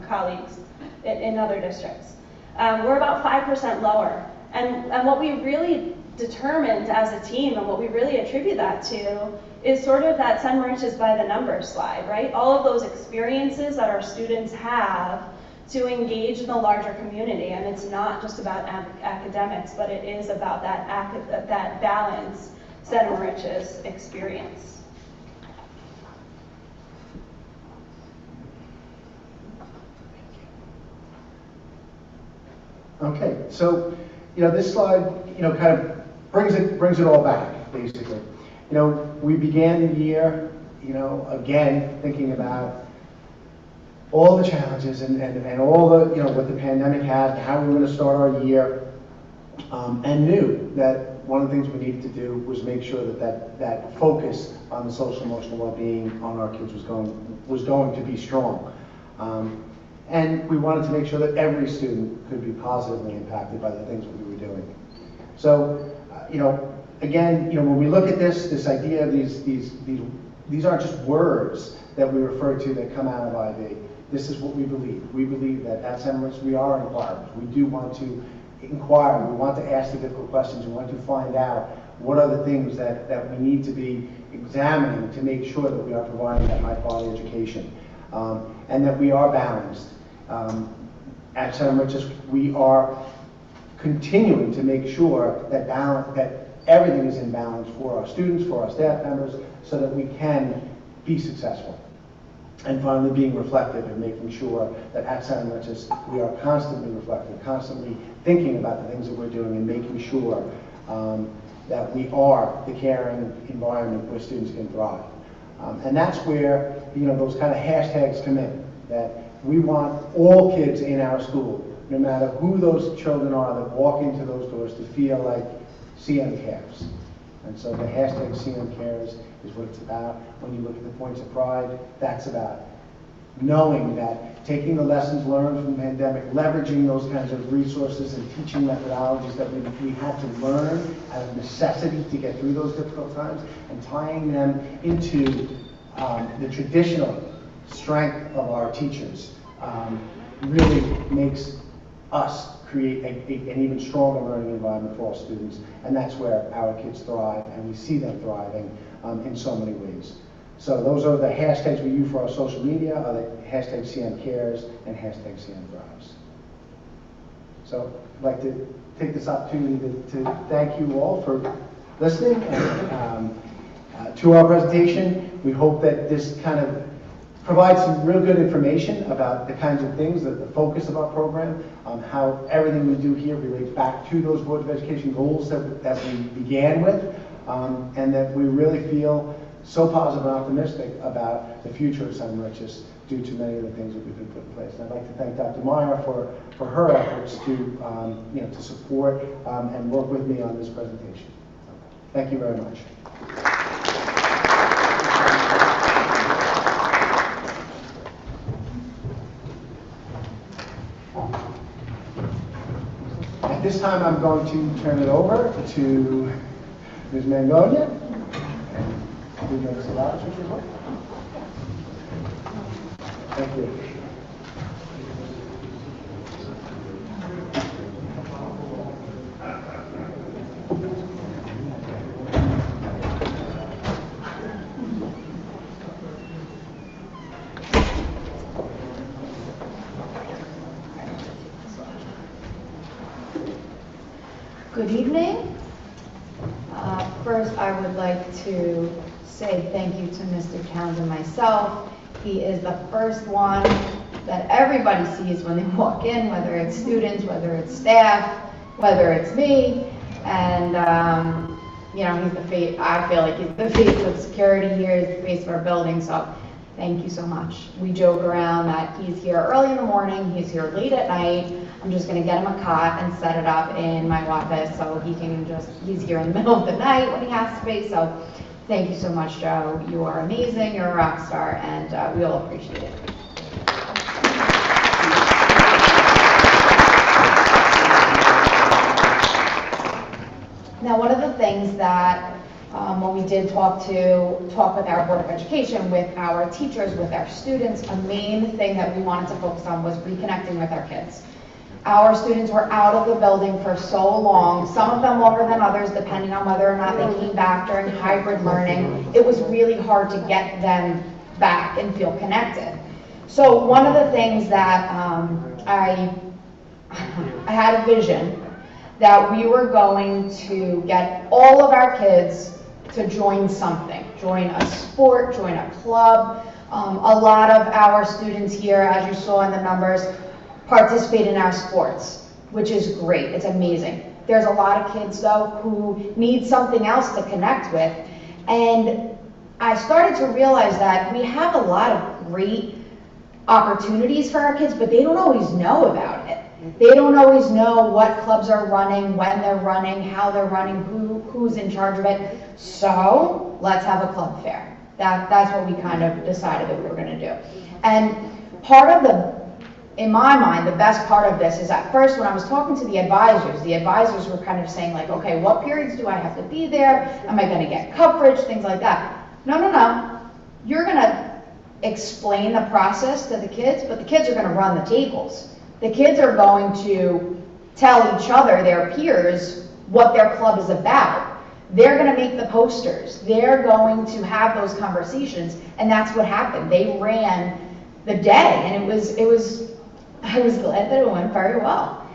colleagues in other districts. We're about 5% lower. And what we really determined as a team and what we really attribute that to is sort of that San Mauritius by the numbers slide, right? All of those experiences that our students have to engage in the larger community. And it's not just about academics, but it is about that balanced San Mauritius experience. Okay, so, this slide, kind of brings it all back, basically. We began the year, again, thinking about all the challenges and all the, what the pandemic had, how we were going to start our year, and knew that one of the things we needed to do was make sure that focus on the social emotional well-being on our kids was going to be strong. And we wanted to make sure that every student could be positively impacted by the things that we were doing. So, again, when we look at this idea of these aren't just words that we refer to that come out of IB. This is what we believe. We believe that at San Mauritius we are inquirers. We do want to inquire. We want to ask the difficult questions. We want to find out what are the things that we need to be examining to make sure that we are providing that high-quality education. And that we are balanced. At San Mauritius, we are continuing to make sure that everything is in balance for our students, for our staff members, so that we can be successful. And finally, being reflective and making sure that at San Mauritius, we are constantly reflective, constantly thinking about the things that we're doing and making sure that we are the caring environment where students can thrive. And that's where, those kind of hashtags come in, that we want all kids in our school, no matter who those children are that walk into those doors, to feel like CM cares. And so the hashtag CM cares is what it's about. When you look at the points of pride, that's about knowing that taking the lessons learned from the pandemic, leveraging those kinds of resources and teaching methodologies that we had to learn out of necessity to get through those difficult times, and tying them into the traditional strength of our teachers really makes us create an even stronger learning environment for all students, and that's where our kids thrive, and we see them thriving in so many ways. So those are the hashtags we use for our social media, are the hashtag CM Cares and hashtag CM Thrives. So I'd like to take this opportunity to thank you all for listening and, to our presentation. We hope that this kind of provide some real good information about the kinds of things, the focus of our program, how everything we do here relates back to those Board of Education goals that we began with, and that we really feel so positive and optimistic about the future of Sunrise just due to many of the things that we've been put in place. And I'd like to thank Dr. Meyer for her efforts to support and work with me on this presentation. Thank you very much. At this time, I'm going to turn it over to Ms. Mangonia. And we go to Salas, which is what? Thank you. Good evening. First, I would like to say thank you to Mr. Towns and myself. He is the first one that everybody sees when they walk in, whether it's students, whether it's staff, whether it's me. And, you know, he's the face, I feel like he's the face of security here, he's the face of our building, so thank you so much. We joke around that he's here early in the morning, he's here late at night. I'm just gonna get him a cot and set it up in my office so he can he's here in the middle of the night when he has to be. So thank you so much, Joe. You are amazing, you're a rock star, and we all appreciate it. Now, one of the things that when we did talk with our Board of Education, with our teachers, with our students, a main thing that we wanted to focus on was reconnecting with our kids. Our students were out of the building for so long, some of them longer than others, depending on whether or not they came back during hybrid learning. It was really hard to get them back and feel connected. So one of the things that I had a vision that we were going to get all of our kids to join something, join a sport, join a club. A lot of our students here, as you saw in the numbers, participate in our sports, which is great. It's amazing. There's a lot of kids, though, who need something else to connect with. And I started to realize that we have a lot of great opportunities for our kids, but they don't always know about it. They don't always know what clubs are running, when they're running, how they're running, who's in charge of it. So let's have a club fair. That's what we kind of decided that we were going to do. And part of in my mind, the best part of this is at first when I was talking to the advisors were kind of saying like, okay, what periods do I have to be there? Am I going to get coverage? Things like that. No. You're going to explain the process to the kids, but the kids are going to run the tables. The kids are going to tell each other, their peers, what their club is about. They're going to make the posters. They're going to have those conversations, and that's what happened. They ran the day, and I was glad that it went very well.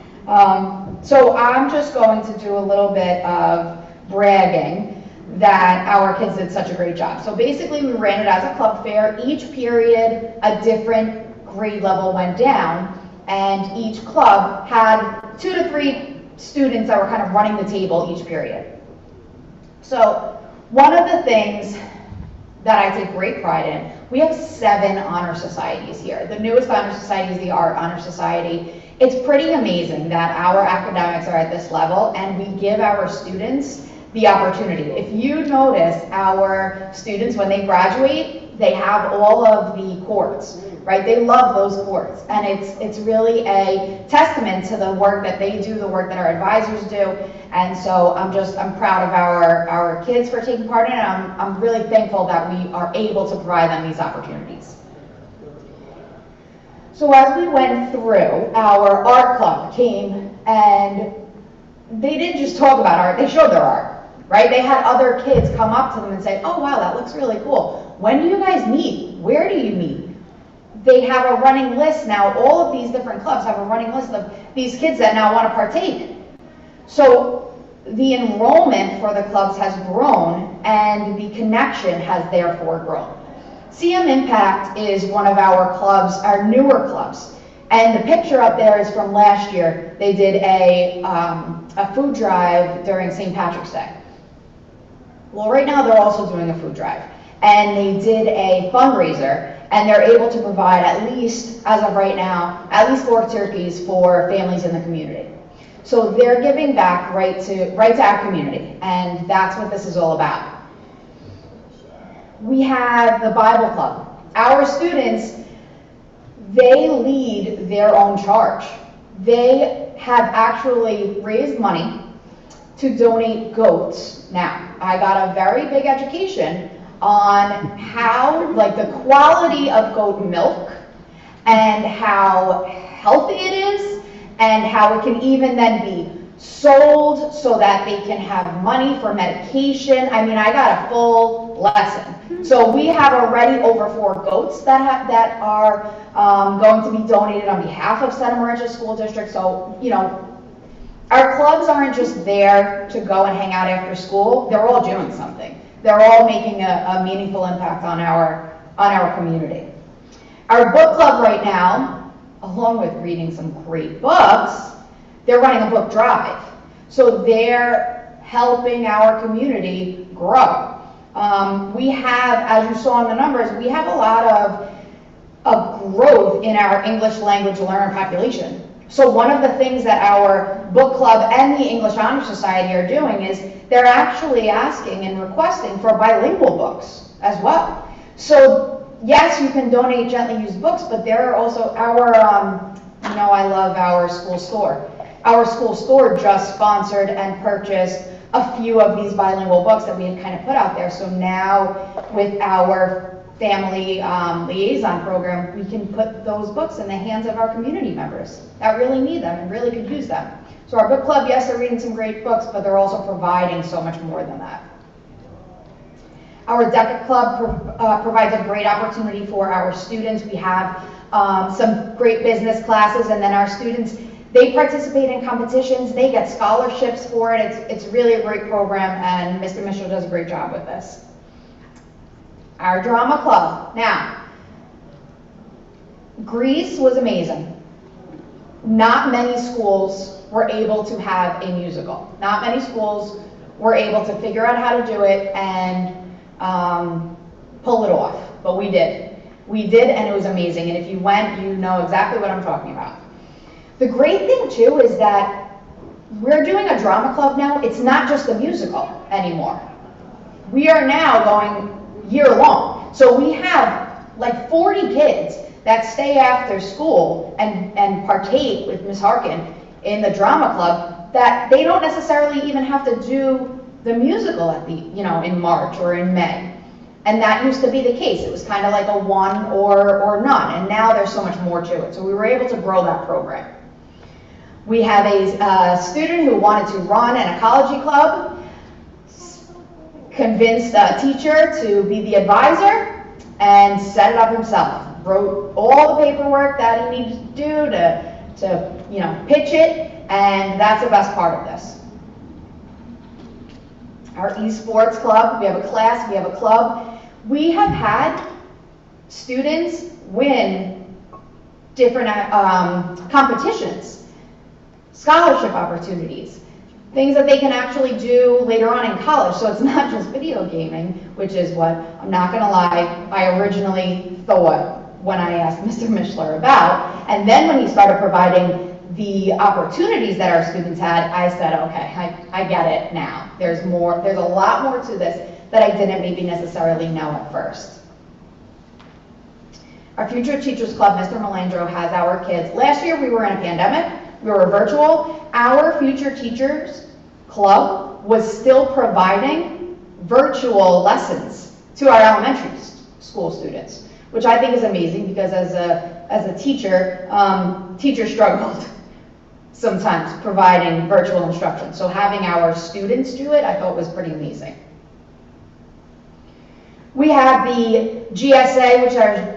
So I'm just going to do a little bit of bragging that our kids did such a great job. So basically we ran it as a club fair. Each period, a different grade level went down, and each club had 2 to 3 students that were kind of running the table each period. So one of the things that I take great pride in, we have 7 honor societies here. The newest honor society is the Art Honor Society. It's pretty amazing that our academics are at this level and we give our students the opportunity. If you notice, our students, when they graduate, they have all of the courts, right? They love those courts. And it's really a testament to the work that they do, the work that our advisors do. And so I'm proud of our kids for taking part in it. I'm really thankful that we are able to provide them these opportunities. So as we went through, our art club came and they didn't just talk about art, they showed their art. Right? They had other kids come up to them and say, oh wow, that looks really cool. When do you guys meet? Where do you meet? They have a running list now. All of these different clubs have a running list of these kids that now want to partake. So the enrollment for the clubs has grown and the connection has therefore grown. CM Impact is one of our clubs, our newer clubs. And the picture up there is from last year. They did a food drive during St. Patrick's Day. Well, right now they're also doing a food drive. And they did a fundraiser, and they're able to provide at least, as of right now, at least 4 turkeys for families in the community. So they're giving back right to our community, and that's what this is all about. We have the Bible Club. Our students, they lead their own charge. They have actually raised money to donate goats. Now, I got a very big education on how, like, the quality of goat milk and how healthy it is and how it can even then be sold so that they can have money for medication. I mean, I got a full lesson. So we have already over 4 goats that are going to be donated on behalf of Santa Maria School District. So, you know, our clubs aren't just there to go and hang out after school. They're all doing something. They're all making a meaningful impact on our community. Our book club right now, along with reading some great books, they're running a book drive. So they're helping our community grow. We have, as you saw in the numbers, we have a lot of growth in our English language learner population. So one of the things that our book club and the English Honor Society are doing is they're actually asking and requesting for bilingual books as well. So yes, you can donate gently used books, but there are also our, you know, I love our school store. Our school store just sponsored and purchased a few of these bilingual books that we had kind of put out there. So now with our family liaison program, we can put those books in the hands of our community members that really need them and really could use them. So our book club, yes, they're reading some great books, but they're also providing so much more than that. Our DECA Club provides a great opportunity for our students. We have some great business classes, and then our students, they participate in competitions, they get scholarships for it. It's really a great program, and Mr. Mitchell does a great job with this. Our drama club. Now, Grease was amazing. Not many schools were able to have a musical. Not many schools were able to figure out how to do it and pull it off, but we did. We did, and it was amazing. And if you went, you know exactly what I'm talking about. The great thing, too, is that we're doing a drama club now. It's not just a musical anymore. We are now going year long. So we have like 40 kids that stay after school and partake with Ms. Harkin in the drama club that they don't necessarily even have to do the musical at the, you know, in March or in May. And that used to be the case. It was kind of like a one or none. And now there's so much more to it. So we were able to grow that program. We have a student who wanted to run an ecology club, convinced a teacher to be the advisor, and set it up himself. Wrote all the paperwork that he needed to do to you know, pitch it, and that's the best part of this. Our esports club, we have a class, we have a club. We have had students win different competitions, scholarship opportunities, things that they can actually do later on in college. So it's not just video gaming, which is what, I'm not gonna lie, I originally thought when I asked Mr. Mishler about. And then when he started providing the opportunities that our students had, I said, okay, I get it now. There's a lot more to this that I didn't maybe necessarily know at first. Our Future Teachers Club, Mr. Melandro has our kids. Last year we were in a pandemic, we were virtual. Our Future Teachers Club was still providing virtual lessons to our elementary school students, which I think is amazing because as a teacher, teachers struggled sometimes providing virtual instruction. So having our students do it, I thought was pretty amazing. We have the GSA, which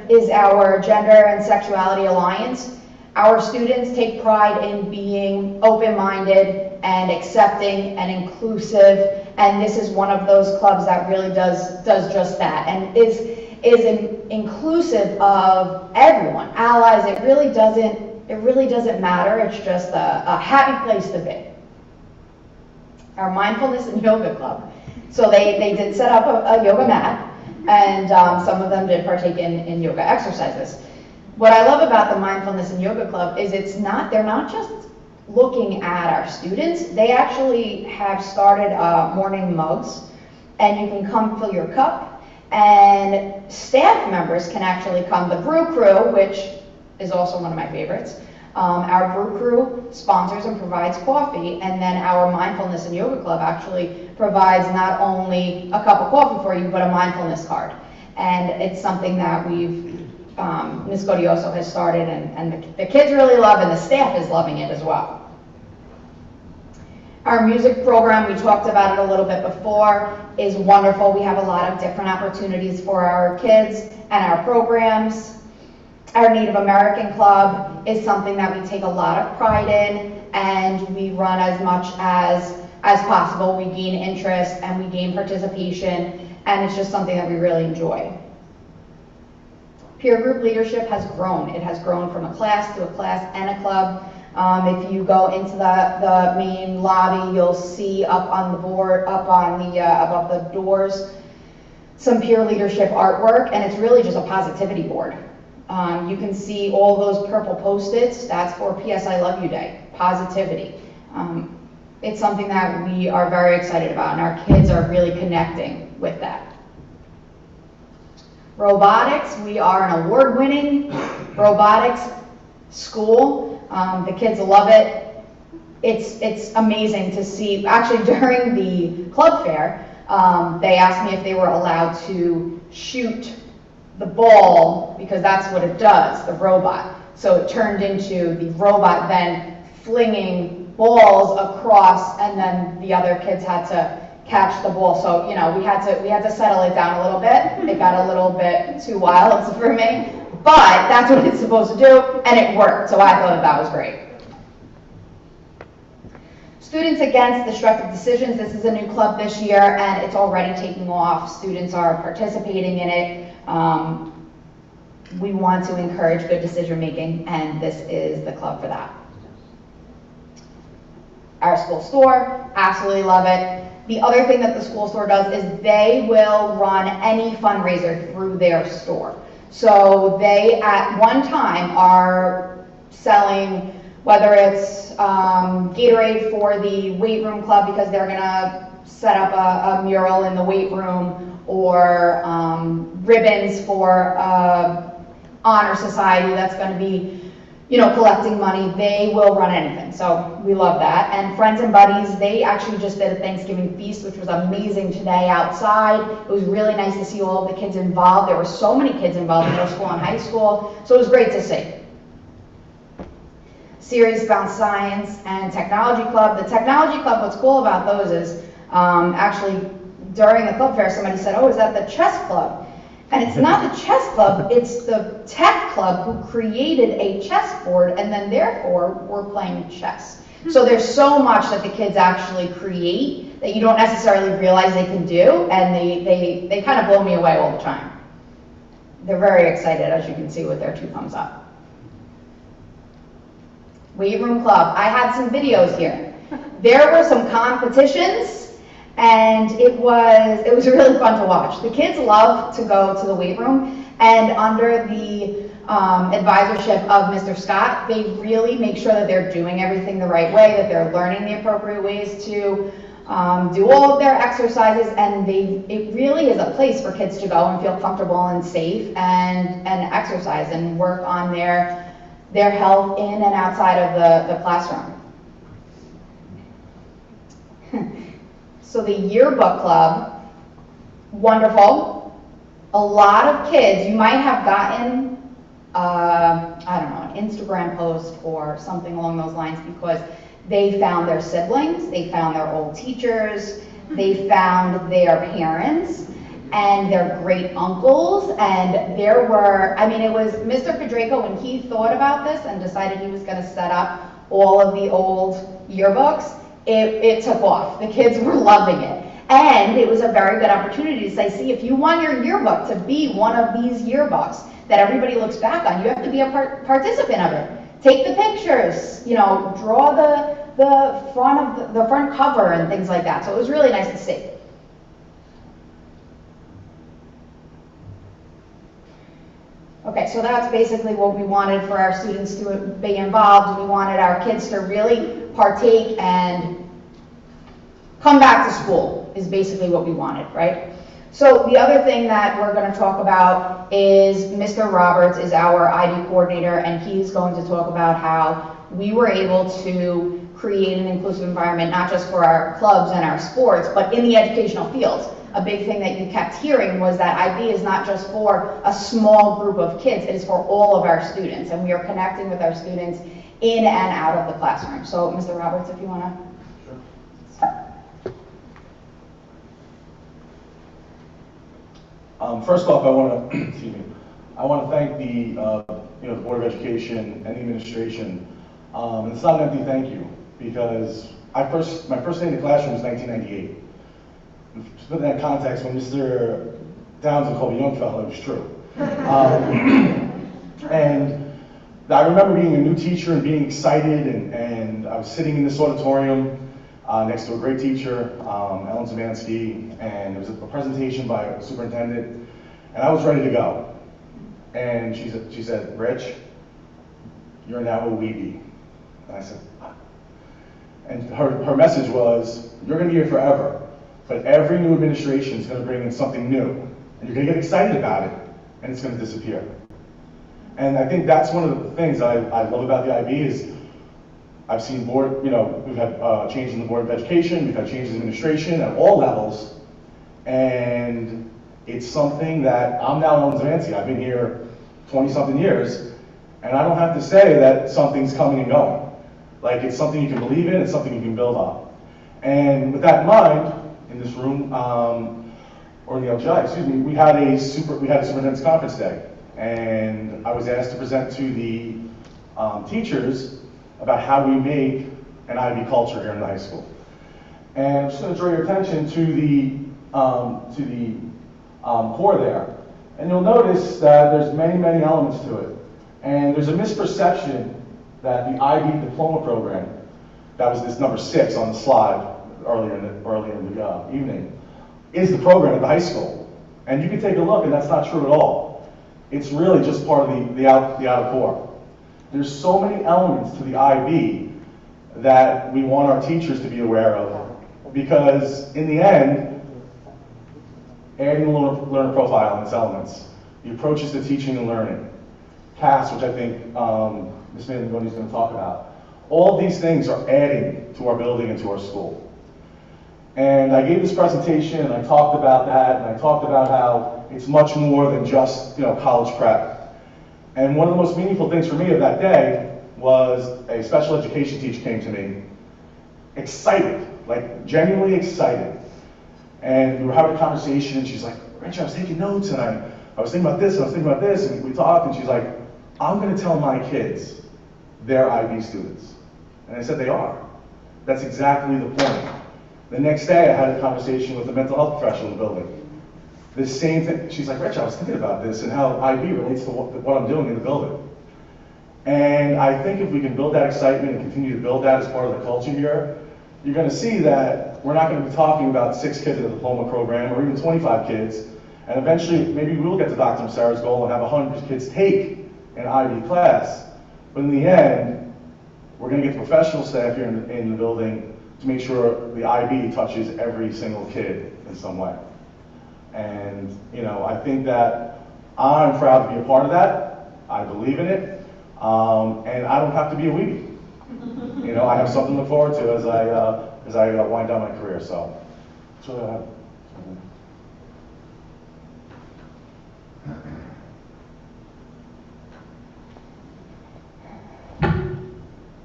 is our Gender and Sexuality Alliance. Our students take pride in being open-minded and accepting and inclusive, and this is one of those clubs that really does just that, and inclusive of everyone, allies. It really doesn't matter. It's just a happy place to be. Our mindfulness and yoga club. So they did set up a yoga mat, and some of them did partake in yoga exercises. What I love about the mindfulness and yoga club is they're not just looking at our students. They actually have started morning mugs, and you can come fill your cup, and staff members can actually come. The Brew Crew, which is also one of my favorites, our Brew Crew sponsors and provides coffee, and then our mindfulness and yoga club actually provides not only a cup of coffee for you, but a mindfulness card. And it's something that Ms. Godioso has started, and the kids really love, and the staff is loving it as well. Our music program, we talked about it a little bit before, is wonderful. We have a lot of different opportunities for our kids and our programs. Our Native American Club is something that we take a lot of pride in, and we run as much as possible. We gain interest and we gain participation, and it's just something that we really enjoy. Peer group leadership has grown. It has grown from a class to a class and a club. If you go into the main lobby, you'll see up on the board, above the doors, some peer leadership artwork, and it's really just a positivity board. You can see all those purple Post-its. That's for PS I Love You Day, positivity. It's something that we are very excited about, and our kids are really connecting with that. Robotics, we are an award-winning robotics school. The kids love it. It's amazing to see. Actually, during the club fair, they asked me if they were allowed to shoot the ball, because that's what it does, the robot. So it turned into the robot then flinging balls across, and then the other kids had to catch the ball. So, you know, we had to settle it down a little bit. It got a little bit too wild for me, but that's what it's supposed to do, and it worked. So I thought that was great. Students Against Destructive Decisions. This is a new club this year, and it's already taking off. Students are participating in it. We want to encourage good decision making, and this is the club for that. Our school store, absolutely love it. The other thing that the school store does is they will run any fundraiser through their store. So they, at one time, are selling, whether it's Gatorade for the weight room club because they're gonna set up a mural in the weight room, or ribbons for honor society that's going to be, you know, collecting money. They will run anything, so we love that. And Friends and Buddies, they actually just did a Thanksgiving feast, which was amazing today outside. It was really nice to see all of the kids involved. There were so many kids involved in middle school and high school, so it was great to see. Series Bound Science and Technology Club. The Technology Club, what's cool about those is actually during the club fair, somebody said, oh, is that the chess club? And it's not the chess club, it's the tech club who created a chessboard, and then therefore we're playing chess. So there's so much that the kids actually create that you don't necessarily realize they can do, and they kind of blow me away all the time. They're very excited, as you can see with their 2 thumbs up. Weight Room Club, I had some videos here. There were some competitions, and it was really fun to watch. The kids love to go to the weight room, and under the advisorship of Mr. Scott, they really make sure that they're doing everything the right way, that they're learning the appropriate ways to do all of their exercises, and it really is a place for kids to go and feel comfortable and safe and exercise and work on their health in and outside of the classroom. So the yearbook club, wonderful. A lot of kids, you might have gotten, I don't know, an Instagram post or something along those lines, because they found their siblings, they found their old teachers, they found their parents and their great uncles, and there were, I mean, it was Mr. Pedrico, when he thought about this and decided he was gonna set up all of the old yearbooks, it took off. The kids were loving it. And it was a very good opportunity to say, see, if you want your yearbook to be one of these yearbooks that everybody looks back on, you have to be a participant of it. Take the pictures, you know, draw the front of the front cover and things like that. So it was really nice to see. Okay, so that's basically what we wanted for our students to be involved. We wanted our kids to really partake and come back to school is basically what we wanted, right? So the other thing that we're going to talk about is Mr. Roberts is our IB coordinator, and he's going to talk about how we were able to create an inclusive environment, not just for our clubs and our sports, but in the educational fields. A big thing that you kept hearing was that IB is not just for a small group of kids, it is for all of our students, and we are connecting with our students in and out of the classroom. So Mr. Roberts, if you want to. First off, I want to thank the Board of Education and the administration. And it's not an empty thank you, because my first day in the classroom was 1998. To put that in context, when Mr. Downs called me a young fellow, it was true. And I remember being a new teacher and being excited, and I was sitting in this auditorium next to a great teacher, Ellen Zemansky, and it was a presentation by a superintendent, and I was ready to go. And she said, Rich, you're now a weebie. And I said, what? And her message was, you're going to be here forever, but every new administration is going to bring in something new, and you're going to get excited about it, and it's going to disappear. And I think that's one of the things I love about the IB is I've seen we've had changes in the Board of Education, we've had changes in administration at all levels, and it's something that I'm now Ellen Zemansky. I've been here 20-something years, and I don't have to say that something's coming and going. Like, it's something you can believe in, it's something you can build on. And with that in mind, in this room, or in the LGI, excuse me, we had a superintendent's conference day, and I was asked to present to the teachers about how we make an IB culture here in the high school. And I'm just going to draw your attention to the core there. And you'll notice that there's many, many elements to it. And there's a misperception that the IB diploma program, that was this number 6 on the slide earlier in the evening, is the program at the high school. And you can take a look, and that's not true at all. It's really just part of the outer core. There's so many elements to the IB that we want our teachers to be aware of, because in the end, adding the learner profile and its elements, the approaches to teaching and learning, CAS, which I think Ms. Manley is going to talk about, all of these things are adding to our building and to our school. And I gave this presentation, and I talked about that, and I talked about how it's much more than just college prep. And one of the most meaningful things for me of that day was a special education teacher came to me, excited, like genuinely excited. And we were having a conversation, and she's like, Rich, I was taking notes, and I was thinking about this, and I was thinking about this, and we talked, and she's like, I'm going to tell my kids they're IB students. And I said, they are. That's exactly the point. The next day, I had a conversation with a mental health professional in the building. The same thing. She's like, Rich, I was thinking about this and how IB relates to what I'm doing in the building. And I think if we can build that excitement and continue to build that as part of the culture here, you're going to see that we're not going to be talking about 6 kids in a diploma program or even 25 kids. And eventually, maybe we'll get to Dr. Sarah's goal and have 100 kids take an IB class. But in the end, we're going to get the professional staff here in the building to make sure the IB touches every single kid in some way. And, I think that I'm proud to be a part of that. I believe in it. And I don't have to be a weebie. I have something to look forward to as I wind down my career. So, that's what I have.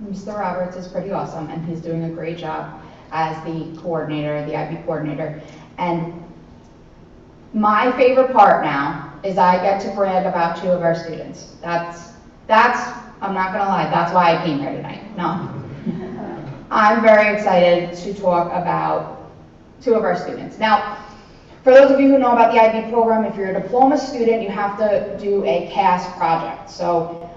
Mr. Roberts is pretty awesome, and he's doing a great job as the coordinator, the IB coordinator. And my favorite part now is I get to brag about 2 of our students. That's I'm not gonna lie, that's why I came here tonight. No. I'm very excited to talk about 2 of our students. Now, for those of you who know about the IB program, if you're a diploma student, you have to do a CAS project. So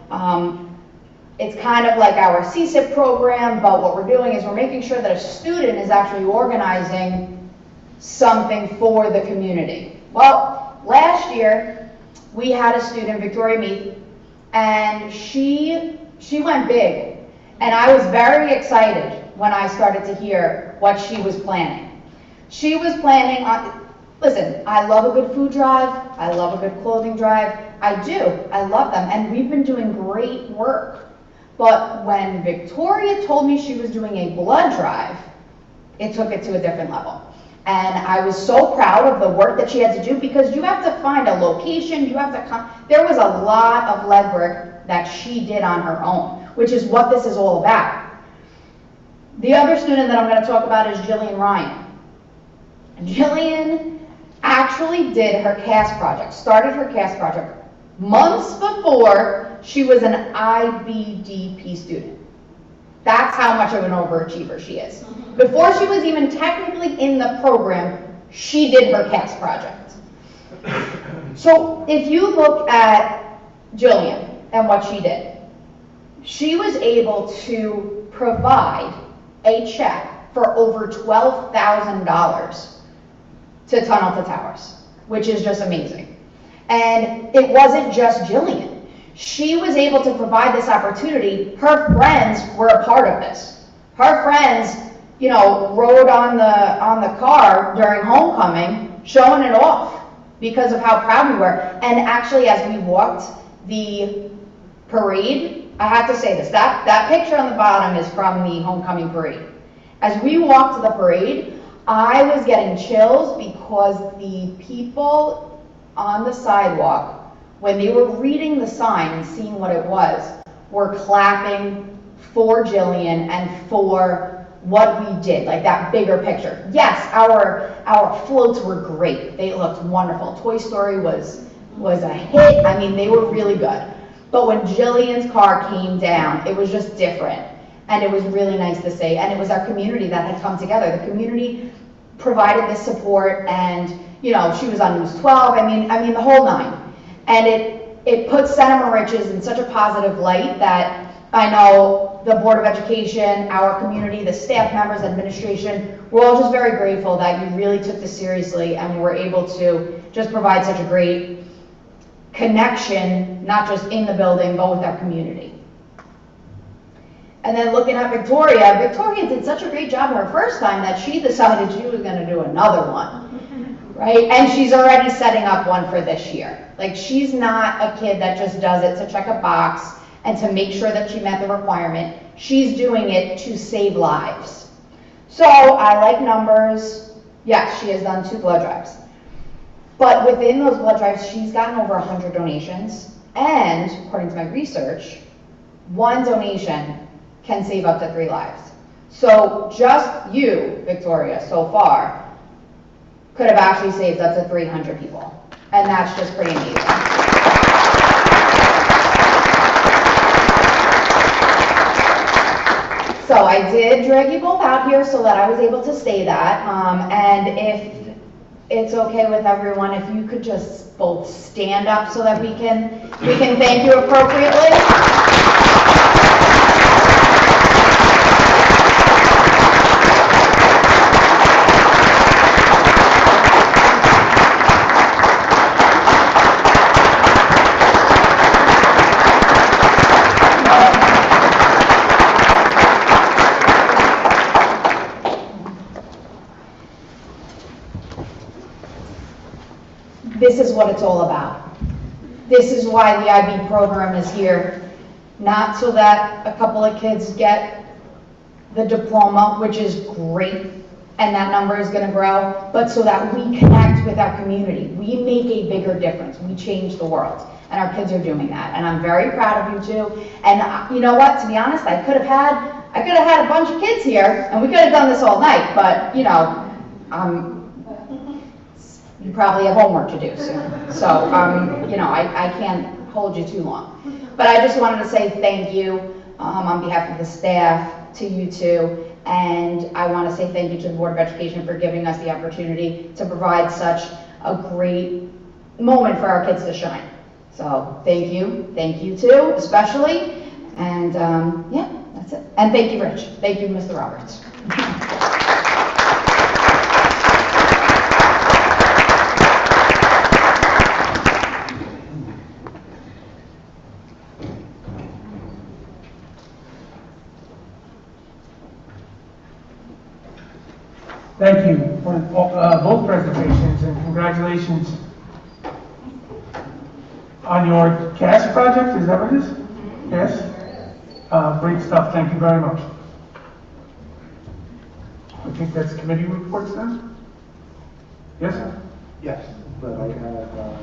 it's kind of like our CSIP program, but what we're doing is we're making sure that a student is actually organizing something for the community. Well, last year, we had a student, Victoria Meath, and she went big. And I was very excited when I started to hear what she was planning. She was planning on, listen, I love a good food drive, I love a good clothing drive, I do, I love them, and we've been doing great work. But when Victoria told me she was doing a blood drive, it took it to a different level. And I was so proud of the work that she had to do, because you have to find a location, you have to come, there was a lot of legwork that she did on her own, which is what this is all about. The other student that I'm going to talk about is Jillian Ryan. Jillian actually did her CAS project, started her CAS project months before she was an IBDP student. That's how much of an overachiever she is. Before she was even technically in the program, she did her CAS project. So if you look at Jillian and what she did, she was able to provide a check for over $12,000 to Tunnel to Towers, which is just amazing. And it wasn't just Jillian. She was able to provide this opportunity. Her friends were a part of this. Her friends, you know, rode on the car during homecoming, showing it off because of how proud we were. And actually, as we walked the parade, I have to say this, that picture on the bottom is from the homecoming parade. As we walked the parade, I was getting chills because the people on the sidewalk, when they were reading the sign and seeing what it was, were clapping for Jillian and for what we did, like that bigger picture. Yes, our floats were great. They looked wonderful. Toy Story was a hit. I mean, they were really good. But when Jillian's car came down, it was just different. And it was really nice to see. And it was our community that had come together. The community provided this support, and you know, she was on News 12. I mean the whole nine. And it put Center Moriches in such a positive light that I know the Board of Education, our community, the staff members, administration, we're all just very grateful that you really took this seriously and we were able to just provide such a great connection, not just in the building, but with our community. And then looking at Victoria, Victoria did such a great job her first time that she decided she was going to do another one, right? And she's already setting up one for this year. Like, she's not a kid that just does it to check a box and to make sure that she met the requirement. She's doing it to save lives. So I like numbers. Yes, she has done 2 blood drives. But within those blood drives, she's gotten over 100 donations. And according to my research, 1 donation can save up to 3 lives. So just you, Victoria, so far, could have actually saved up to 300 people. And that's just pretty amazing. So I did drag you both out here so that I was able to say that. And if it's okay with everyone, if you could just both stand up so that we can thank you appropriately. This is what it's all about. This is why the IB program is here. Not so that a couple of kids get the diploma, which is great, and that number is going to grow, but so that we connect with our community. We make a bigger difference. We change the world, and our kids are doing that. And I'm very proud of you too. And you know what? To be honest, I could have had a bunch of kids here, and we could have done this all night. But you know, you probably have homework to do soon. So, you know, I can't hold you too long. But I just wanted to say thank you on behalf of the staff, to you two. And I want to say thank you to the Board of Education for giving us the opportunity to provide such a great moment for our kids to shine. So thank you too, especially. And yeah, that's it. And thank you, Rich. Thank you, Mr. Roberts. Thank you for both presentations, and congratulations on your CAS project, is that what it is? Yes? Great stuff, thank you very much. I think that's committee reports now? Yes, sir? Yes, but I have,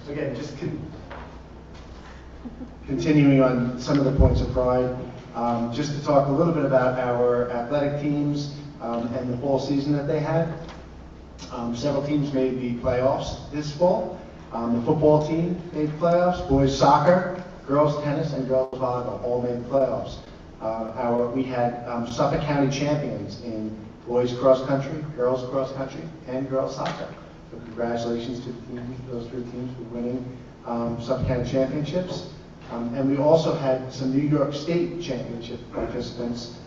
again, just continuing on some of the points of pride, just to talk a little bit about our athletic teams and the fall season that they had. Several teams made the playoffs this fall. The football team made playoffs, boys soccer, girls tennis, and girls volleyball all made playoffs. We had Suffolk County champions in boys cross country, girls cross country, and girls soccer. So congratulations to the teams, those three teams for winning Suffolk County championships. And we also had some New York State championship participants,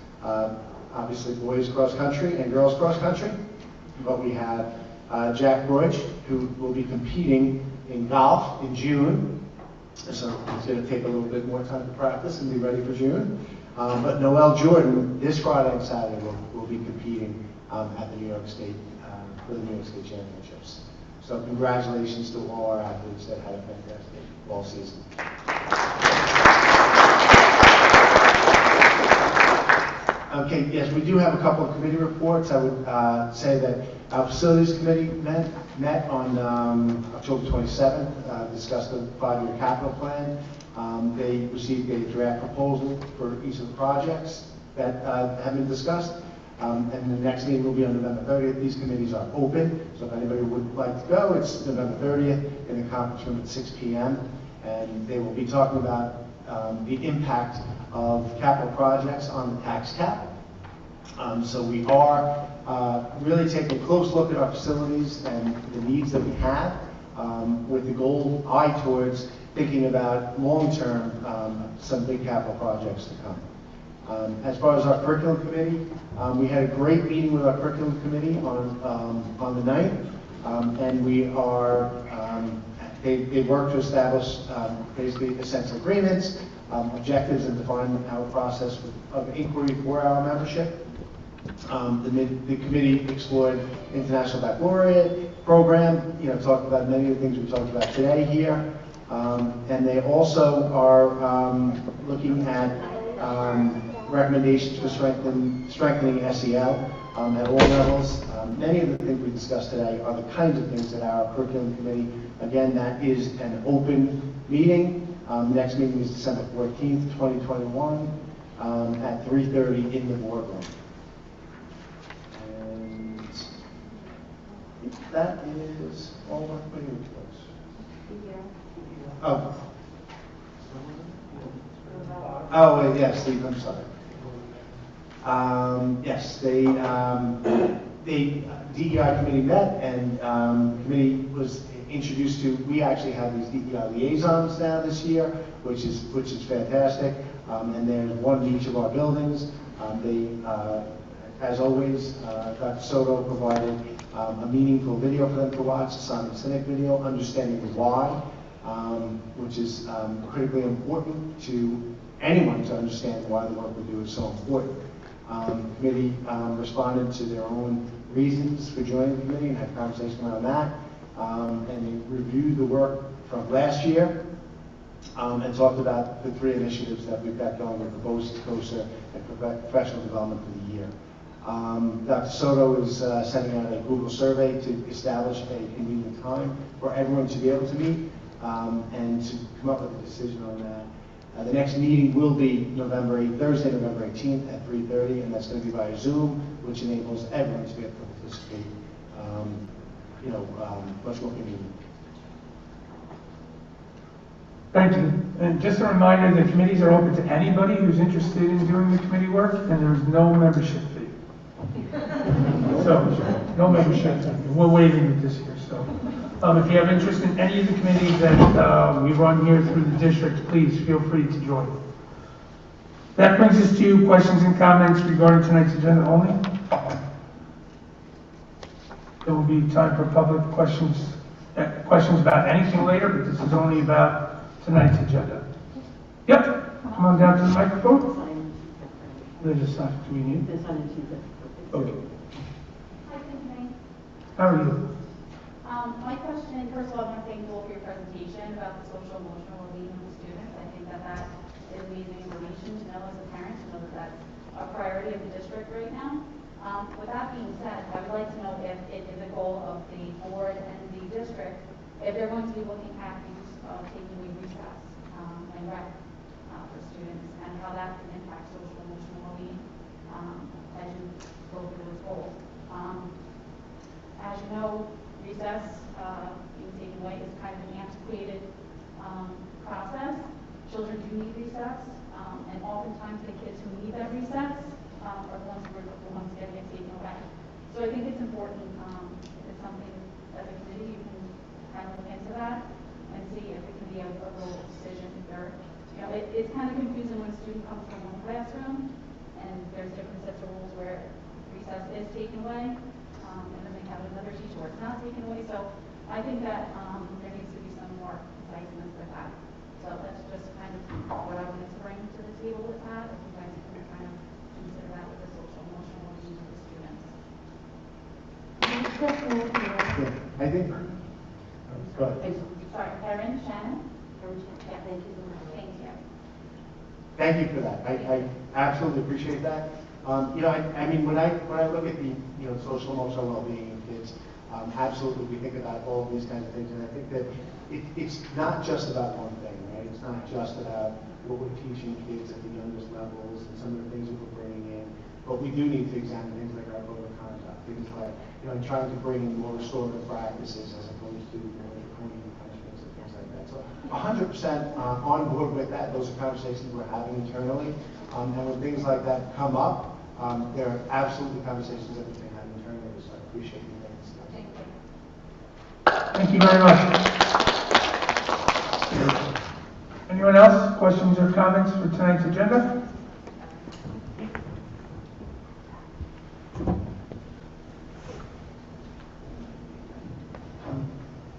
obviously boys cross country and girls cross country. But we have Jack Broich, who will be competing in golf in June. So he's going to take a little bit more time to practice and be ready for June. But Noel Jordan, this Friday and Saturday, will be competing at the New York State, for the New York State Championships. So congratulations to all our athletes that had a fantastic fall season. Okay, yes, we do have a couple of committee reports. I would say that our facilities committee met on October 27th, discussed the 5-year capital plan. They received a draft proposal for each of the projects that have been discussed. And the next meeting will be on November 30th. These committees are open, so if anybody would like to go, it's November 30th in the conference room at 6 p.m. And they will be talking about the impact of capital projects on the tax cap. So we are really taking a close look at our facilities and the needs that we have, with the goal eye towards thinking about long-term some big capital projects to come. As far as our curriculum committee, we had a great meeting with our curriculum committee on the 9th, and we are they worked to establish basically essential agreements, objectives, and define our process of inquiry for our membership. The committee explored International Baccalaureate program, talked about many of the things we talked about today here, and they also are looking at recommendations for strengthening SEL at all levels. Many of the things we discussed today are the kinds of things that our curriculum committee, again, that is an open meeting. Next meeting is December 14th, 2021 at 3:30 in the boardroom. And I think that is all my committee reports. Oh, yes, Steve, I'm sorry. Yes, the DEI committee met, and the committee was introduced to. We actually have these DEI liaisons now this year, which is fantastic. And there's one in each of our buildings. As always, Dr. Soto provided a meaningful video for them to watch, a Simon Sinek video, understanding the why, which is critically important to anyone to understand why the work we do is so important. The committee responded to their own reasons for joining the committee and had a conversation around that. And they reviewed the work from last year and talked about the 3 initiatives that we've got going with the BOST, COSA, and professional development for the year. Dr. Soto is sending out a Google survey to establish a convenient time for everyone to be able to meet and to come up with a decision on that. The next meeting will be Thursday, November 18th at 3:30, and that's going to be via Zoom, which enables everyone to be able to participate, much more convenient. Thank you. And just a reminder, the committees are open to anybody who's interested in doing the committee work, and there's no membership fee. So, no membership fee. We're waiving it this year, so. If you have interest in any of the committees that we run here through the district, please feel free to join. That brings us to questions and comments regarding tonight's agenda only. There will be time for public questions about anything later, but this is only about tonight's agenda. Yep, come on down to the microphone. There's a sign. Do we need? Okay. Hi, Tiffany. How are you? My question, first of all, I want to thank you all for your presentation about the social emotional well-being of the students. I think that that is amazing information to know as a parent, to know that that's a priority of the district right now. With that being said, I would like to know if it is a goal of the board and the district, if they're going to be looking at the use of taking away recess and rec for students, and how that can impact social emotional well-being as you go through those goals. As you know, recess being taken away is kind of an antiquated process. Children do need recess, and oftentimes the kids who need that recess are the ones who are the ones getting it taken away. So I think it's important, if it's something as a committee, you can kind of look into that and see if it can be a real decision. Or, you know, it's kind of confusing when a student comes from one classroom and there's different sets of rules where recess is taken away, and then they have another teacher where it's not taken away. So I think that there needs to be some more conciseness with that. So that's just kind of what I wanted to bring to the table with that. If you guys can kind of consider that with the social emotional well-being of the students. Yeah, I think. Go ahead. Sorry, Erin, Shannon? Yeah, thank you so much. Thank you. Thank you for that. I absolutely appreciate that. You know, I mean, when I look at the social emotional well-being of kids, absolutely we think about all of these kinds of things, and I think that it's not just about one thing, right? It's not just about what we're teaching kids at the youngest levels and some of the things that we're bringing in, but we do need to examine things like our code of conduct, things like and trying to bring in more restorative practices as opposed to more draconian punishments and things like that. So 100% on board with that. Those are conversations we're having internally, and when things like that come up, there are absolutely conversations that we can have internally. So I appreciate you making this discussion. Thank you very much. Anyone else? Questions or comments for tonight's agenda?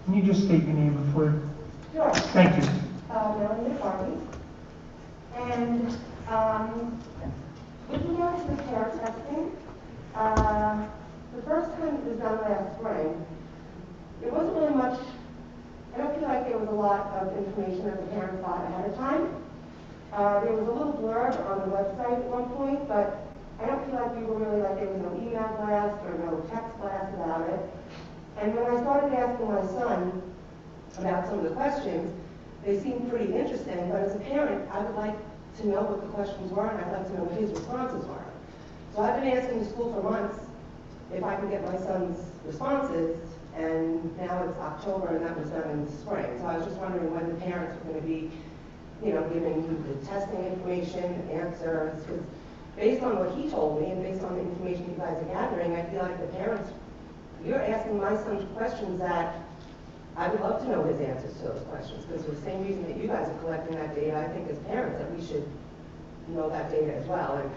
Can you just state your name before? Sure. Thank you. Melanie McCarthy. And looking at the pair testing, the first time it was done last spring, there wasn't really much, I don't feel like there was a lot of information that the parents got ahead of time. There was a little blurb on the website at one point, but I don't feel like we were really like, there was no email blast or no text blast about it. And when I started asking my son about some of the questions, they seemed pretty interesting, but as a parent, I would like to know what the questions were, and I'd like to know what his responses were. So I've been asking the school for months if I can get my son's responses, and now it's October, and that was done in the spring. So I was just wondering when the parents were going to be, giving the testing information, answers, because based on what he told me, and based on the information you guys are gathering, I feel like the parents, you're asking my son questions that I would love to know his answers to those questions, because for the same reason that you guys are collecting that data, I think as parents that we should know that data as well. And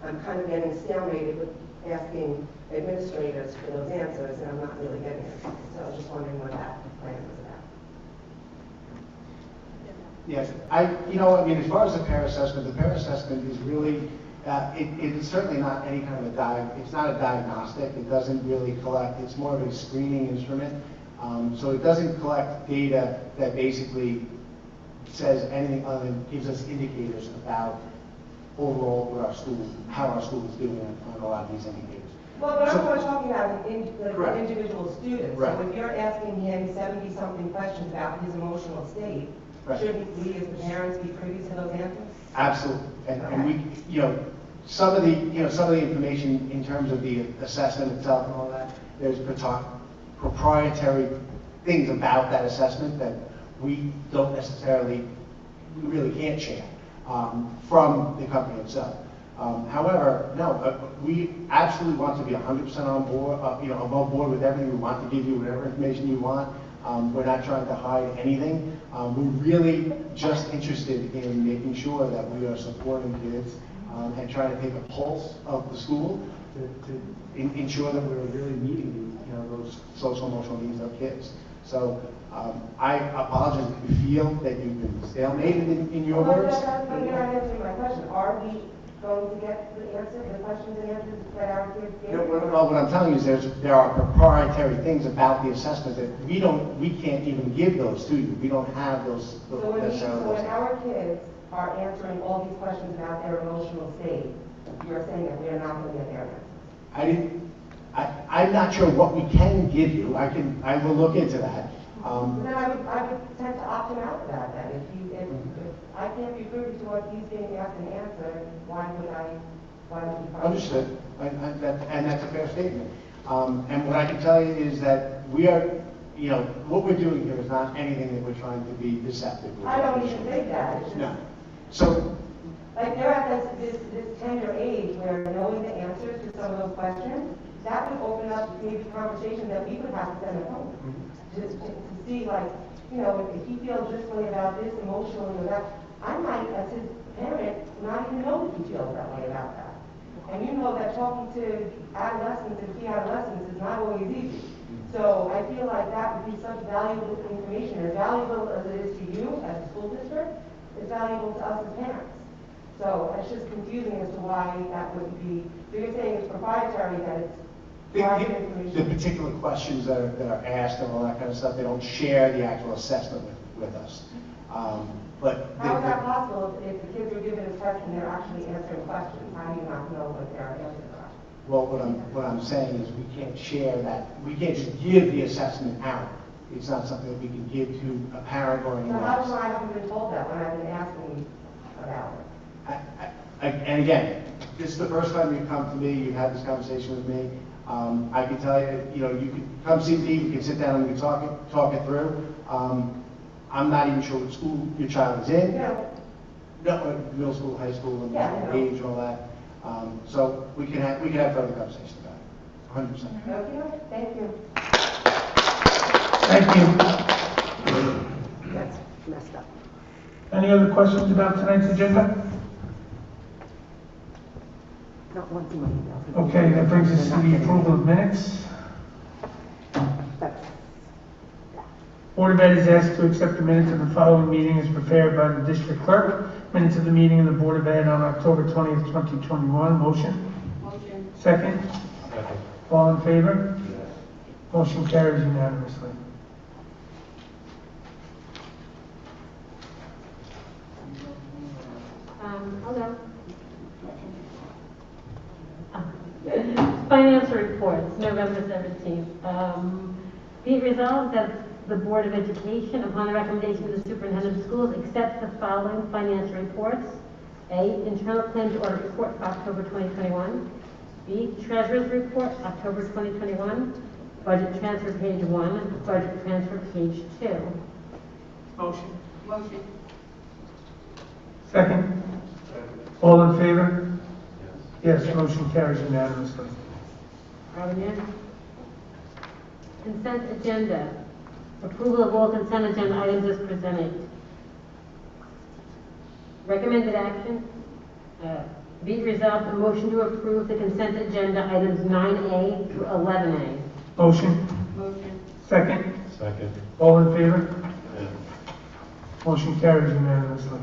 I'm kind of getting stalemated with asking administrators for those answers, and I'm not really getting it. So I was just wondering what that plan was about. Yes, I mean, as far as the peer assessment is really, it is certainly not any kind of it's not a diagnostic. It doesn't really collect, it's more of a screening instrument. So it doesn't collect data that basically says anything other than gives us indicators about overall what our school, how our school is doing on a lot of these indicators. Well, but So, I'm not talking about the individual students. Right. So if you're asking him 70-something questions about his emotional state, Right. shouldn't we as the parents be privy to those answers? Absolutely, and we, some of the information in terms of the assessment itself and all that, there's proprietary things about that assessment that we don't necessarily we really can't share from the company itself. However, no, we absolutely want to be 100% on board, above board with everything. We want to give you whatever information you want. We're not trying to hide anything. We're really just interested in making sure that we are supporting kids and trying to take a pulse of the school to ensure that we're really meeting those social emotional needs of kids. So I apologize if you feel that you've been stalemated in your words. You're not answering my question. Are we going to get the questions and answers that our kids get? No, well, what I'm telling you is there are proprietary things about the assessment that we can't even give those to you. We don't have those necessarily. So when our kids are answering all these questions about their emotional state, you're saying that we are not going to get their answers? I'm not sure what we can give you. I will look into that. Then I would tend to opt him out of that then. If I can't be privy to what he's being asked and answered, why would he? Understood. And that's a fair statement. And what I can tell you is that we are, what we're doing here is not anything that we're trying to be deceptive. I don't even think that. No. So. Like they're at this tender age where knowing the answers to some of those questions, that would open up maybe conversations that we would have to send at home. Just to see, like, if he feels this way about this emotionally or that, I might, as his parent, not even know that he feels that way about that. And you know that talking to adolescents and pre-adolescents is not always easy. So I feel like that would be such valuable information, as valuable as it is to you as a school district, it's valuable to us as parents. So it's just confusing as to why that wouldn't be. So you're saying it's proprietary, that it's private information? The particular questions that are asked and all that kind of stuff, they don't share the actual assessment with us. But how is that possible if the kids are given a test and they're actually answering questions? How do you not know what their answers are? Well, what I'm saying is we can't share that. We can't just give the assessment out. It's not something that we can give to a parent or anyone else. So how come I haven't been told that when I've been asking about it? And again, this is the first time you've come to me, you've had this conversation with me. I can tell you, you can come see me, we can sit down and we can talk it through. I'm not even sure what school your child is in. Yeah. No, middle school, high school, and age and all that. So we can have further conversation about it, 100%. Okay, thank you. Thank you. That's messed up. Any other questions about tonight's agenda? Not once in my email. Okay, that brings us to the approval of minutes. Board of Ed is asked to accept the minutes of the following meeting as prepared by the district clerk. Minutes of the meeting of the Board of Ed on October 20th, 2021. Motion? Motion. Second? Second. All in favor? Yes. Motion carries unanimously. Hold on. Financial reports, November 17th. Be it resolved that the Board of Education, upon the recommendation of the Superintendent of Schools, accepts the following financial reports. A, Internal Claims Audit Report for October 2021. B, Treasurer's Report, October 2021. Budget Transfer Page 1, Budget Transfer Page 2. Motion. Motion. Second? All in favor? Yes, motion carries unanimously. Consent agenda. Approval of all consent agenda items as presented. Recommended action. Be it resolved, a motion to approve the consent agenda items 9A through 11A. Motion. Motion. Second? Second. All in favor? Yes. Motion carries unanimously.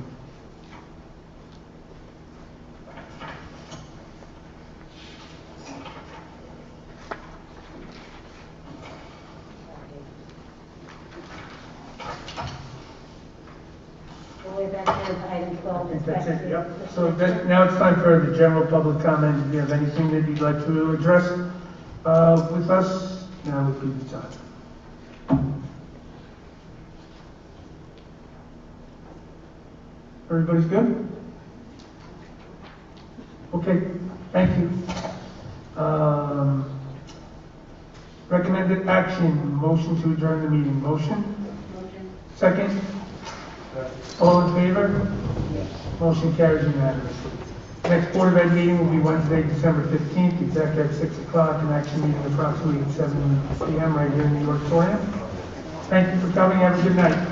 Way back down to item 12. I think that's it, yep. So now it's time for the general public comment. If you have anything that you'd like to address with us, now would be the time. Everybody's good? Okay, thank you. Recommended action, motion to adjourn the meeting. Motion? Motion. Second? All in favor? Motion carries unanimously. Next Board of Ed meeting will be Wednesday, December 15th, exactly at 6 o'clock, and action meeting approximately at 7 p.m. right here in the auditorium. Thank you for coming. Have a good night.